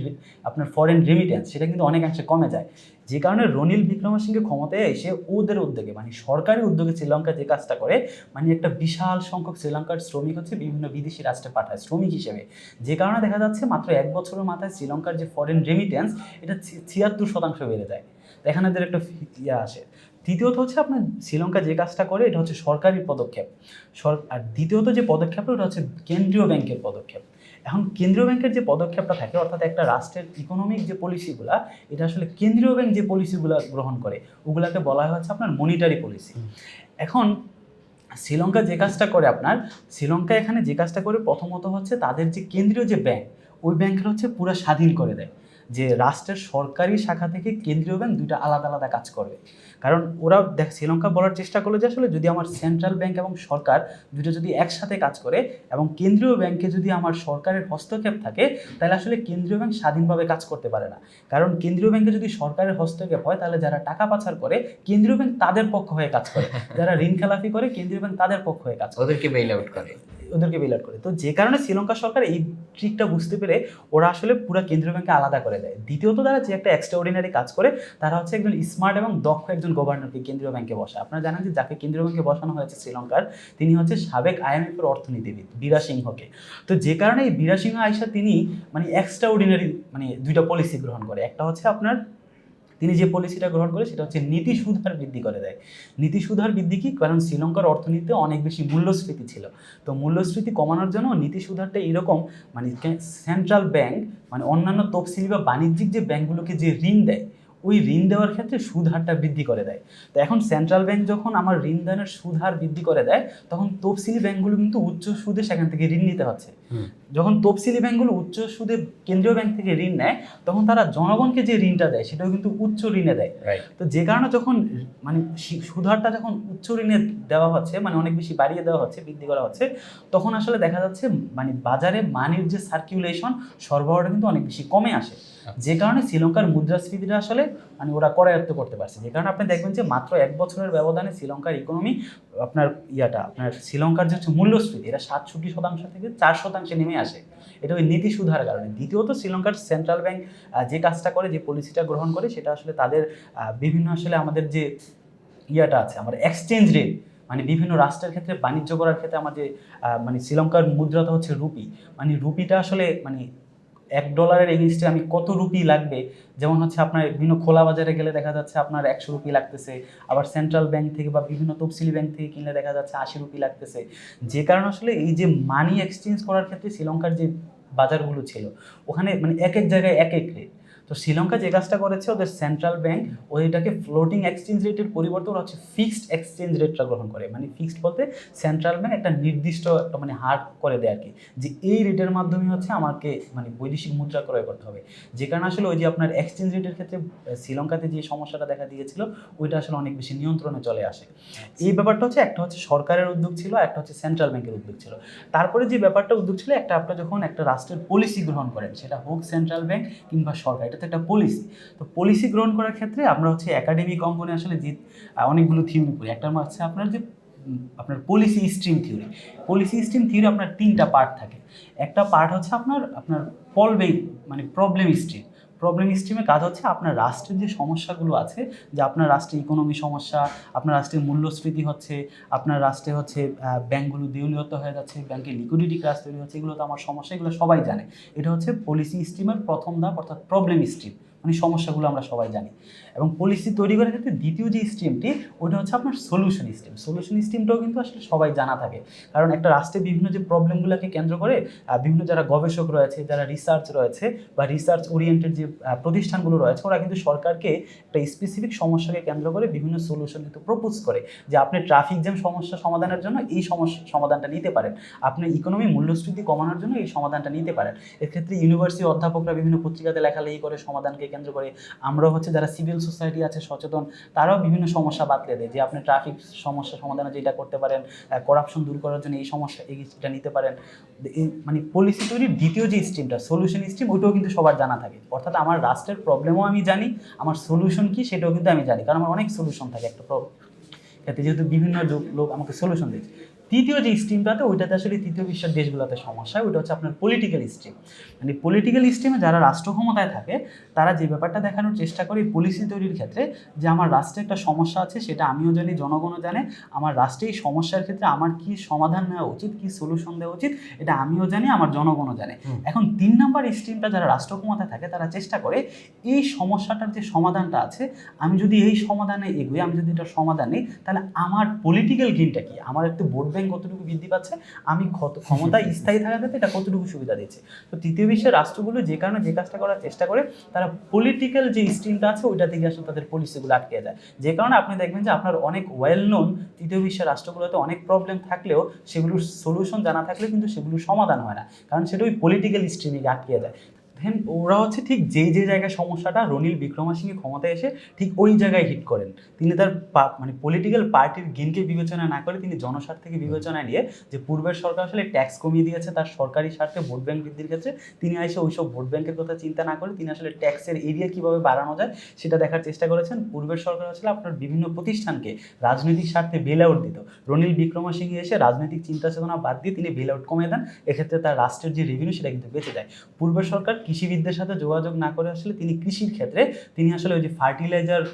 আপনার ফরেন রেমিটেন্স সেটা কিন্তু অনেকাংশে কমে যায়, যে কারণে রনিল বিক্রমসিংহে ক্ষমতায় এসে ওদের উদ্যোগে মানে সরকারি উদ্যোগে শ্রীলঙ্কা যে কাজটা করে, মানে একটা বিশাল সংখ্যক শ্রীলঙ্কার শ্রমিক হচ্ছে বিভিন্ন বিদেশি রাষ্ট্রে পাঠায় শ্রমিক হিসেবে, যে কারণে দেখা যাচ্ছে মাত্র 1 বছরের মাথায় শ্রীলঙ্কার যে ফরেন রেমিটেন্স এটা 76% বেড়ে যায়। তো এখানে এদের একটা ইয়ে আসে। তৃতীয়ত হচ্ছে আপনার শ্রীলঙ্কা যে কাজটা করে এটা হচ্ছে সরকারি পদক্ষেপ, আর দ্বিতীয়ত যে পদক্ষেপটা ওটা হচ্ছে কেন্দ্রীয় ব্যাংকের পদক্ষেপ। এখন কেন্দ্রীয় ব্যাংকের যে পদক্ষেপটা থাকে, অর্থাৎ একটা রাষ্ট্রের ইকোনমিক যে পলিসিগুলা, এটা আসলে কেন্দ্রীয় ব্যাংক যে পলিসিগুলো গ্রহণ করে ওগুলাকে বলা হয় হচ্ছে আপনার মনিটারি পলিসি। এখন শ্রীলঙ্কা যে কাজটা করে আপনার, শ্রীলঙ্কা এখানে যে কাজটা করে প্রথমত হচ্ছে তাদের যে কেন্দ্রীয় যে ব্যাংক, ওই ব্যাংকের হচ্ছে পুরো স্বাধীন করে দেয়, যে রাষ্ট্রের সরকারি শাখা থেকে কেন্দ্রীয় ব্যাংক দুইটা আলাদা আলাদা কাজ করবে। কারণ ওরা শ্রীলঙ্কা বলার চেষ্টা করলো যে আসলে যদি আমার সেন্ট্রাল ব্যাংক এবং সরকার দুটো যদি একসাথে কাজ করে এবং কেন্দ্রীয় ব্যাংকে যদি আমার সরকারের হস্তক্ষেপ থাকে, তাহলে আসলে কেন্দ্রীয় ব্যাংক স্বাধীনভাবে কাজ করতে পারে না। কারণ কেন্দ্রীয় ব্যাংকে যদি সরকারের হস্তক্ষেপ হয়, তাহলে যারা টাকা পাচার করে কেন্দ্রীয় ব্যাংক তাদের পক্ষ হয়ে কাজ করে, যারা ঋণ খেলাপি করে কেন্দ্রীয় ব্যাংক তাদের পক্ষ হয়ে কাজ করে, ওদেরকে বেইল আউট করে। তো যে কারণে শ্রীলঙ্কা সরকার এই ট্রিকটা বুঝতে পেরে ওরা আসলে পুরো কেন্দ্রীয় ব্যাংকে আলাদা করে দেয়। দ্বিতীয়ত তারা যে একটা এক্সট্রাঅর্ডিনারি কাজ করে, তারা হচ্ছে একজন স্মার্ট এবং দক্ষ একজন গভর্নরকে কেন্দ্রীয় ব্যাংকে বসায়। আপনারা জানেন যে যাকে কেন্দ্রীয় ব্যাংকে বসানো হয়েছে শ্রীলঙ্কার, তিনি হচ্ছে সাবেক IMF এর অর্থনীতিবিদ বীরা সিংহকে। তো যে কারণে এই বীরা সিংহ আইসা তিনি মানে এক্সট্রাঅর্ডিনারি মানে দুইটা পলিসি গ্রহণ করে। একটা হচ্ছে আপনার তিনি যে পলিসিটা গ্রহণ করে সেটা হচ্ছে নীতি সুদহার বৃদ্ধি করে দেয়। নীতি সুদহার বৃদ্ধি কি, কারণ শ্রীলঙ্কার অর্থনীতিতে অনেক বেশি মূল্যস্ফীতি ছিল, তো মূল্যস্ফীতি কমানোর জন্য নীতি সুদহারটা এরকম মানে সেন্ট্রাল ব্যাংক মানে অন্যান্য তফসিলি বা বাণিজ্যিক যে ব্যাংকগুলোকে যে ঋণ দেয়, ওই ঋণ দেওয়ার ক্ষেত্রে সুদ হারটা বৃদ্ধি করে দেয়। তো এখন সেন্ট্রাল ব্যাংক যখন আমার ঋণ দানের সুদ হার বৃদ্ধি করে দেয়, তখন তফসিলি ব্যাংকগুলো কিন্তু উচ্চ সুদে সেখান থেকে ঋণ নিতে হচ্ছে। যখন তফসিলি ব্যাংকগুলো উচ্চ সুদে কেন্দ্রীয় ব্যাংক থেকে ঋণ নেয়, তখন তারা জনগণকে যে ঋণটা দেয় সেটাও কিন্তু উচ্চ ঋণে দেয়। তো যে কারণে যখন মানে সুদ হারটা যখন উচ্চ ঋণে দেওয়া হচ্ছে, মানে অনেক বেশি বাড়িয়ে দেওয়া হচ্ছে, বৃদ্ধি করা হচ্ছে, তখন আসলে দেখা যাচ্ছে মানে বাজারে মানির যে সার্কুলেশন, সরবরাহটা কিন্তু অনেক বেশি কমে আসে, যে কারণে শ্রীলঙ্কার মুদ্রাস্ফীতিটা আসলে মানে ওরা করায়ত্ত করতে পারছে। যে কারণে আপনি দেখবেন যে মাত্র 1 বছরের ব্যবধানে শ্রীলঙ্কার ইকোনমি আপনার আপনার শ্রীলঙ্কার যে হচ্ছে মূল্যস্ফীতি, এটা 67% থেকে 4% নেমে আসে। এটা ওই নীতি সুধার কারণে। দ্বিতীয়ত শ্রীলঙ্কার সেন্ট্রাল ব্যাংক যে কাজটা করে, যে পলিসিটা গ্রহণ করে, সেটা আসলে তাদের বিভিন্ন আসলে আমাদের যে আছে আমার এক্সচেঞ্জ রেট, মানে বিভিন্ন রাষ্ট্রের ক্ষেত্রে বাণিজ্য করার ক্ষেত্রে আমার যে মানে শ্রীলঙ্কার মুদ্রাটা হচ্ছে রুপি, মানে রুপিটা আসলে মানে $1 এগেইনস্টে আমি কত রুপি লাগবে, যেমন হচ্ছে আপনার বিভিন্ন খোলা বাজারে গেলে দেখা যাচ্ছে আপনার 100 রুপি লাগতেছে, আবার সেন্ট্রাল ব্যাংক থেকে বা বিভিন্ন তফসিলি ব্যাংক থেকে কিনলে দেখা যাচ্ছে 80 রুপি লাগতেছে। যে কারণে আসলে এই যে মানি এক্সচেঞ্জ করার ক্ষেত্রে শ্রীলঙ্কার যে বাজারগুলো ছিল, ওখানে মানে এক এক জায়গায় এক এক রেট। তো শ্রীলঙ্কা যে কাজটা করেছে, ওদের সেন্ট্রাল ব্যাংক ওইটাকে ফ্লোটিং এক্সচেঞ্জ রেটের পরিবর্তে ওরা হচ্ছে ফিক্সড এক্সচেঞ্জ রেটটা গ্রহণ করে। মানে ফিক্সড বলতে সেন্ট্রাল ব্যাংক একটা নির্দিষ্ট একটা মানে হার করে দেয় আর কি, যে এই রেটের মাধ্যমে হচ্ছে আমাকে মানে বৈদেশিক মুদ্রা ক্রয় করতে হবে। যে কারণে আসলে ওই যে আপনার এক্সচেঞ্জ রেটের ক্ষেত্রে শ্রীলঙ্কাতে যে সমস্যাটা দেখা দিয়েছিল, ওইটা আসলে অনেক বেশি নিয়ন্ত্রণে চলে আসে। এই ব্যাপারটা হচ্ছে একটা হচ্ছে সরকারের উদ্যোগ ছিল, একটা হচ্ছে সেন্ট্রাল ব্যাংকের উদ্যোগ ছিল। তারপরে যে ব্যাপারটা উদ্যোগ ছিল, একটা আপনার যখন একটা রাষ্ট্রের পলিসি গ্রহণ করেন, সেটা হোক সেন্ট্রাল ব্যাংক কিংবা সরকার, এটা তো একটা পলিসি। তো পলিসি গ্রহণ করার ক্ষেত্রে আমরা হচ্ছে একাডেমিক অঙ্গনে আসলে যে অনেকগুলো থিওরি পড়ি। একটা হচ্ছে আপনার যে আপনার policy stream theory. Policy stream theory আপনার 3টা পার্ট থাকে। একটা পার্ট হচ্ছে আপনার আপনার মানে প্রবলেম স্ট্রিম। প্রবলেম স্ট্রিমের কাজ হচ্ছে আপনার রাষ্ট্রের যে সমস্যাগুলো আছে, যে আপনার রাষ্ট্রের ইকোনমি সমস্যা, আপনার রাষ্ট্রের মূল্যস্ফীতি হচ্ছে, আপনার রাষ্ট্রে হচ্ছে ব্যাংকগুলো দেউলিয়ত হয়ে যাচ্ছে, ব্যাংকের লিকুইডিটি ক্রাইসিস তৈরি হচ্ছে, এগুলো তো আমার সমস্যা, এগুলো সবাই জানে। এটা হচ্ছে পলিসি স্ট্রিমের প্রথম ধাপ, অর্থাৎ প্রবলেম স্ট্রিম, মানে সমস্যাগুলো আমরা সবাই জানি। এবং পলিসি তৈরি করার ক্ষেত্রে দ্বিতীয় যে স্ট্রিমটি, ওইটা হচ্ছে আপনার সলিউশন স্ট্রিম। সলিউশন স্ট্রিমটাও কিন্তু আসলে সবাই জানা থাকে, কারণ একটা রাষ্ট্রে বিভিন্ন যে প্রবলেমগুলোকে কেন্দ্র করে বিভিন্ন যারা গবেষক রয়েছে, যারা রিসার্চ রয়েছে বা রিসার্চ ওরিয়েন্টেড যে প্রতিষ্ঠানগুলো রয়েছে, ওরা কিন্তু সরকারকে একটা স্পেসিফিক সমস্যাকে কেন্দ্র করে বিভিন্ন সলিউশন কিন্তু প্রপোজ করে, যে আপনি ট্রাফিক জ্যাম সমস্যা সমাধানের জন্য এই সমস্যা সমাধানটা নিতে পারেন, আপনি ইকোনমি মূল্যস্ফীতি কমানোর জন্য এই সমাধানটা নিতে পারেন। এক্ষেত্রে ইউনিভার্সিটি অধ্যাপকরা বিভিন্ন পত্রিকাতে লেখালেখি করে সমাধানকে কেন্দ্র করে। আমরাও হচ্ছে যারা সিভিল সোসাইটি আছে সচেতন, তারাও বিভিন্ন সমস্যা বাতলে দেয়, যে আপনি ট্রাফিক সমস্যা সমাধানে যেটা করতে পারেন, করাপশন দূর করার জন্য এই সমস্যা এইটা নিতে পারেন। এই মানে পলিসি তৈরির দ্বিতীয় যে স্ট্রিমটা সলিউশন স্ট্রিম, ওইটাও কিন্তু সবার জানা থাকে। অর্থাৎ আমার রাষ্ট্রের প্রবলেমও আমি জানি, আমার সলিউশন কি সেটাও কিন্তু আমি জানি, কারণ আমার অনেক সলিউশন থাকে একটা প্রবলেম ক্ষেত্রে, যেহেতু বিভিন্ন লোক আমাকে সলিউশন দিচ্ছে। তৃতীয় যে স্ট্রিমটাতে ওইটাতে আসলে তৃতীয় বিশ্বের দেশগুলোতে সমস্যা, ওইটা হচ্ছে আপনার পলিটিক্যাল স্ট্রিম। মানে পলিটিক্যাল স্ট্রিমে যারা রাষ্ট্র ক্ষমতায় থাকে তারা যে ব্যাপারটা দেখানোর চেষ্টা করে পলিসি তৈরির ক্ষেত্রে, যে আমার রাষ্ট্রে একটা সমস্যা আছে, সেটা আমিও জানি, জনগণও জানে, আমার রাষ্ট্রে এই সমস্যার ক্ষেত্রে আমার কি সমাধান নেওয়া উচিত, কি সলিউশন দেওয়া উচিত, এটা আমিও জানি, আমার জনগণও জানে। এখন 3 নাম্বার স্ট্রিমটা যারা রাষ্ট্র ক্ষমতায় থাকে তারা চেষ্টা করে এই সমস্যাটার যে সমাধানটা আছে, আমি যদি এই সমাধানে এগোই, আমি যদি এটা সমাধান নিই, তাহলে আমার পলিটিক্যাল গেইনটা কি, আমার একটু ভোট ব্যাংক কতটুকু বৃদ্ধি পাচ্ছে, আমি ক্ষমতায় স্থায়ী থাকাতে এটা কতটুকু সুবিধা দিচ্ছে। তো তৃতীয় বিশ্বের রাষ্ট্রগুলো যে কারণে যে কাজটা করার চেষ্টা করে, তারা পলিটিক্যাল যে স্ট্রিমটা আছে ওইটা থেকে আসলে তাদের পলিসিগুলো আটকে যায়। যে কারণে আপনি দেখবেন যে আপনার অনেক ওয়েল নোন তৃতীয় বিশ্বের রাষ্ট্রগুলোতে অনেক প্রবলেম থাকলেও সেগুলোর সলিউশন জানা থাকলে কিন্তু সেগুলোর সমাধান হয় না, কারণ সেটা ওই পলিটিক্যাল স্ট্রিমে আটকে যায়। দেন ওরা হচ্ছে ঠিক যে জায়গায় সমস্যাটা, রনিল বিক্রমসিংহে ক্ষমতায় এসে ঠিক ওই জায়গায় হিট করেন। তিনি তার মানে পলিটিক্যাল পার্টির গেইনকে বিবেচনা না করে তিনি জনস্বার্থকে বিবেচনায় নিয়ে, যে পূর্বের সরকার আসলে ট্যাক্স কমিয়ে দিয়েছে তার সরকারি স্বার্থে ভোট ব্যাংক বৃদ্ধির ক্ষেত্রে, তিনি এসে ওইসব ভোট ব্যাংকের কথা চিন্তা না করে তিনি আসলে ট্যাক্সের এরিয়া কীভাবে বাড়ানো যায় সেটা দেখার চেষ্টা করেছেন। পূর্বের সরকার আসলে আপনার বিভিন্ন প্রতিষ্ঠানকে রাজনৈতিক স্বার্থে বেল আউট দিত, রনিল বিক্রমসিংহে এসে রাজনৈতিক চিন্তা চেতনা বাদ দিয়ে তিনি বেল আউট কমিয়ে দেন, এক্ষেত্রে তার রাষ্ট্রের যে রেভিনিউ সেটা কিন্তু বেঁচে যায়। পূর্বের সরকার কৃষিবিদদের সাথে যোগাযোগ না করে আসলে তিনি কৃষির ক্ষেত্রে তিনি আসলে ওই যে ফার্টিলাইজার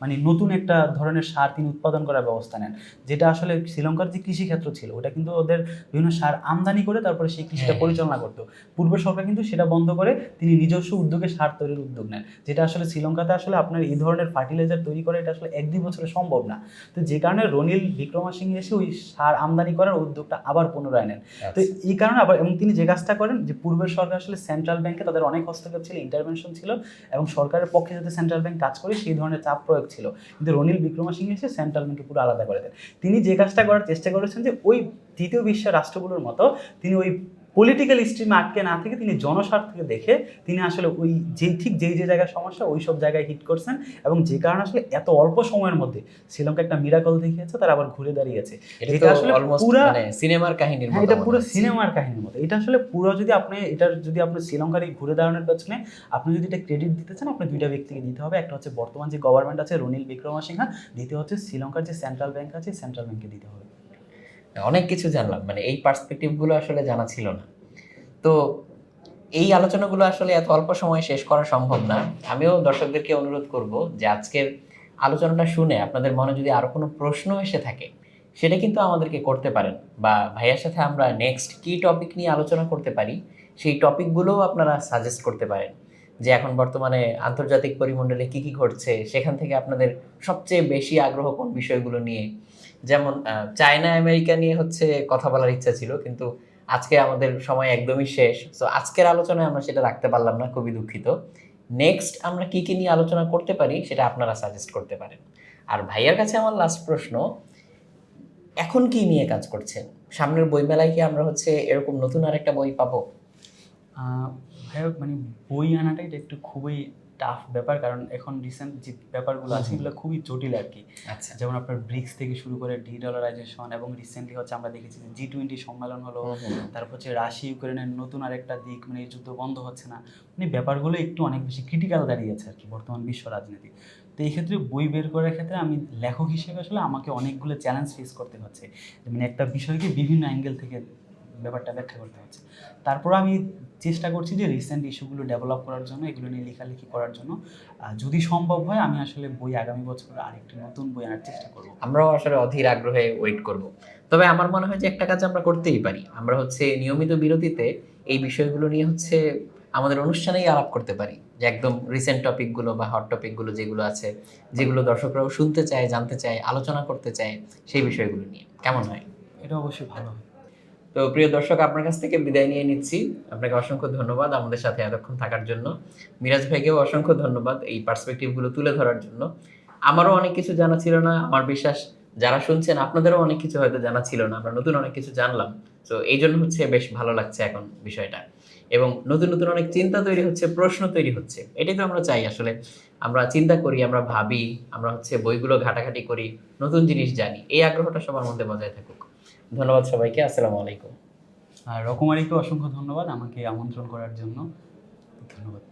মানে নতুন একটা ধরনের সার তিনি উৎপাদন করার ব্যবস্থা নেন, যেটা আসলে শ্রীলঙ্কার যে কৃষিক্ষেত্র ছিল ওটা কিন্তু ওদের বিভিন্ন সার আমদানি করে তারপরে সেই কৃষিটা পরিচালনা করতো। পূর্বের সরকার কিন্তু সেটা বন্ধ করে তিনি নিজস্ব উদ্যোগে সার তৈরির উদ্যোগ নেন, যেটা আসলে শ্রীলঙ্কাতে আসলে আপনার এই ধরনের ফার্টিলাইজার তৈরি করা এটা আসলে 1-2 বছরে সম্ভব না। তো যে কারণে রনিল বিক্রমসিংহে এসে ওই সার আমদানি করার উদ্যোগটা আবার পুনরায় নেন। তো এই কারণে আবার, এবং তিনি যে কাজটা করেন, যে পূর্বের সরকার আসলে সেন্ট্রাল ব্যাংকে তাদের অনেক হস্তক্ষেপ ছিল, ইন্টারভেনশন ছিল, এবং সরকারের পক্ষে যাতে সেন্ট্রাল ব্যাংক কাজ করে সেই ধরনের চাপ প্রয়োগ ছিল, কিন্তু রনিল বিক্রমসিংহে এসে সেন্ট্রাল ব্যাংকে পুরো আলাদা করে দেন। তিনি যে কাজটা করার চেষ্টা করেছেন যে ওই তৃতীয় বিশ্বের রাষ্ট্রগুলোর মতো তিনি ওই পলিটিক্যাল স্ট্রিমে আটকে না থেকে তিনি জনস্বার্থকে দেখে তিনি আসলে ওই যে জায়গায় সমস্যা ওই সব জায়গায় হিট করছেন, এবং যে কারণে আসলে এত অল্প সময়ের মধ্যে শ্রীলঙ্কা একটা মিরাকল দেখিয়েছে, তারা আবার ঘুরে দাঁড়িয়েছে। এটা আসলে পুরো সিনেমার কাহিনীর মতো, এটা পুরো সিনেমার কাহিনীর মতো। এটা আসলে পুরো যদি আপনি শ্রীলঙ্কার এই ঘুরে দাঁড়ানোর পেছনে আপনি যদি এটা ক্রেডিট দিতে চান, আপনি 2টা ব্যক্তিকে দিতে হবে। একটা হচ্ছে বর্তমান যে গভর্নমেন্ট আছে রনিল বিক্রমসিংহে, দ্বিতীয় হচ্ছে শ্রীলঙ্কার যে সেন্ট্রাল ব্যাংক আছে সেন্ট্রাল ব্যাংকে দিতে হবে। অনেক কিছু জানলাম, মানে এই পার্সপেক্টিভগুলো আসলে জানা ছিল না। তো এই আলোচনাগুলো আসলে এত অল্প সময়ে শেষ করা সম্ভব না। আমিও দর্শকদেরকে অনুরোধ করব যে আজকের আলোচনাটা শুনে আপনাদের মনে যদি আরো কোনো প্রশ্ন এসে থাকে সেটা কিন্তু আমাদেরকে করতে পারেন, বা ভাইয়ার সাথে আমরা নেক্সট কি টপিক নিয়ে আলোচনা করতে পারি সেই টপিকগুলোও আপনারা সাজেস্ট করতে পারেন। যে এখন বর্তমানে আন্তর্জাতিক পরিমণ্ডলে কি কি ঘটছে, সেখান থেকে আপনাদের সবচেয়ে বেশি আগ্রহ কোন বিষয়গুলো নিয়ে। যেমন চায়না আমেরিকা নিয়ে হচ্ছে কথা বলার ইচ্ছা ছিল, কিন্তু আজকে আমাদের সময় একদমই শেষ। সো আজকের আলোচনায় আমরা সেটা রাখতে পারলাম না, খুবই দুঃখিত। নেক্সট আমরা কি কি নিয়ে আলোচনা করতে পারি সেটা আপনারা সাজেস্ট করতে পারেন। আর ভাইয়ার কাছে আমার লাস্ট প্রশ্ন, এখন কি নিয়ে কাজ করছেন? সামনের বইমেলায় কি আমরা হচ্ছে এরকম নতুন আরেকটা বই পাবো? ভাই মানে বই আনাটা এটা একটু খুবই টাফ ব্যাপার, কারণ এখন রিসেন্ট যে ব্যাপারগুলো আছে এগুলো খুবই জটিল আর কি। আচ্ছা, যেমন আপনার ব্রিক্স থেকে শুরু করে ডি-ডলারাইজেশন, এবং রিসেন্টলি হচ্ছে আমরা দেখেছি যে G20 সম্মেলন হলো, তারপর হচ্ছে রাশিয়া ইউক্রেনের নতুন আরেকটা দিক, মানে এই যুদ্ধ বন্ধ হচ্ছে না, মানে ব্যাপারগুলো একটু অনেক বেশি ক্রিটিক্যাল দাঁড়িয়েছে আর কি বর্তমান বিশ্ব রাজনীতি। তো এই ক্ষেত্রে বই বের করার ক্ষেত্রে আমি লেখক হিসেবে আসলে আমাকে অনেকগুলো চ্যালেঞ্জ ফেস করতে হচ্ছে, মানে একটা বিষয়কে বিভিন্ন অ্যাঙ্গেল থেকে ব্যাপারটা ব্যাখ্যা করতে হচ্ছে। তারপর আমি চেষ্টা করছি যে রিসেন্ট ইস্যুগুলো ডেভেলপ করার জন্য, এগুলো নিয়ে লেখালেখি করার জন্য। যদি সম্ভব হয় আমি আসলে বই আগামী বছর আরেকটি নতুন বই আনার চেষ্টা করব। আমরাও আসলে অধীর আগ্রহে ওয়েট করব। তবে আমার মনে হয় যে একটা কাজ আমরা করতেই পারি, আমরা হচ্ছে নিয়মিত বিরতিতে এই বিষয়গুলো নিয়ে হচ্ছে আমাদের অনুষ্ঠানেই আলাপ করতে পারি, যে একদম রিসেন্ট টপিকগুলো বা হট টপিকগুলো যেগুলো আছে, যেগুলো দর্শকরাও শুনতে চায়, জানতে চায়, আলোচনা করতে চায়, সেই বিষয়গুলো নিয়ে কেমন হয়? এটা অবশ্যই ভালো হয়। তো প্রিয় দর্শক, আপনার কাছ থেকে বিদায় নিয়ে নিচ্ছি। আপনাকে অসংখ্য ধন্যবাদ আমাদের সাথে এতক্ষণ থাকার জন্য। মিরাজ ভাইকেও অসংখ্য ধন্যবাদ এই পার্সপেক্টিভগুলো তুলে ধরার জন্য। আমারও অনেক কিছু জানা ছিল না, আমার বিশ্বাস যারা শুনছেন আপনাদেরও অনেক কিছু হয়তো জানা ছিল না, আমরা নতুন অনেক কিছু জানলাম। তো এই জন্য হচ্ছে বেশ ভালো লাগছে এখন বিষয়টা, এবং নতুন নতুন অনেক চিন্তা তৈরি হচ্ছে, প্রশ্ন তৈরি হচ্ছে। এটাই তো আমরা চাই আসলে, আমরা চিন্তা করি, আমরা ভাবি, আমরা হচ্ছে বইগুলো ঘাটাঘাটি করি, নতুন জিনিস জানি, এই আগ্রহটা সবার মধ্যে বজায় থাকুক। ধন্যবাদ সবাইকে, আসসালামু আলাইকুম। আর রকমারিকে অসংখ্য ধন্যবাদ আমাকে আমন্ত্রণ করার জন্য। ধন্যবাদ।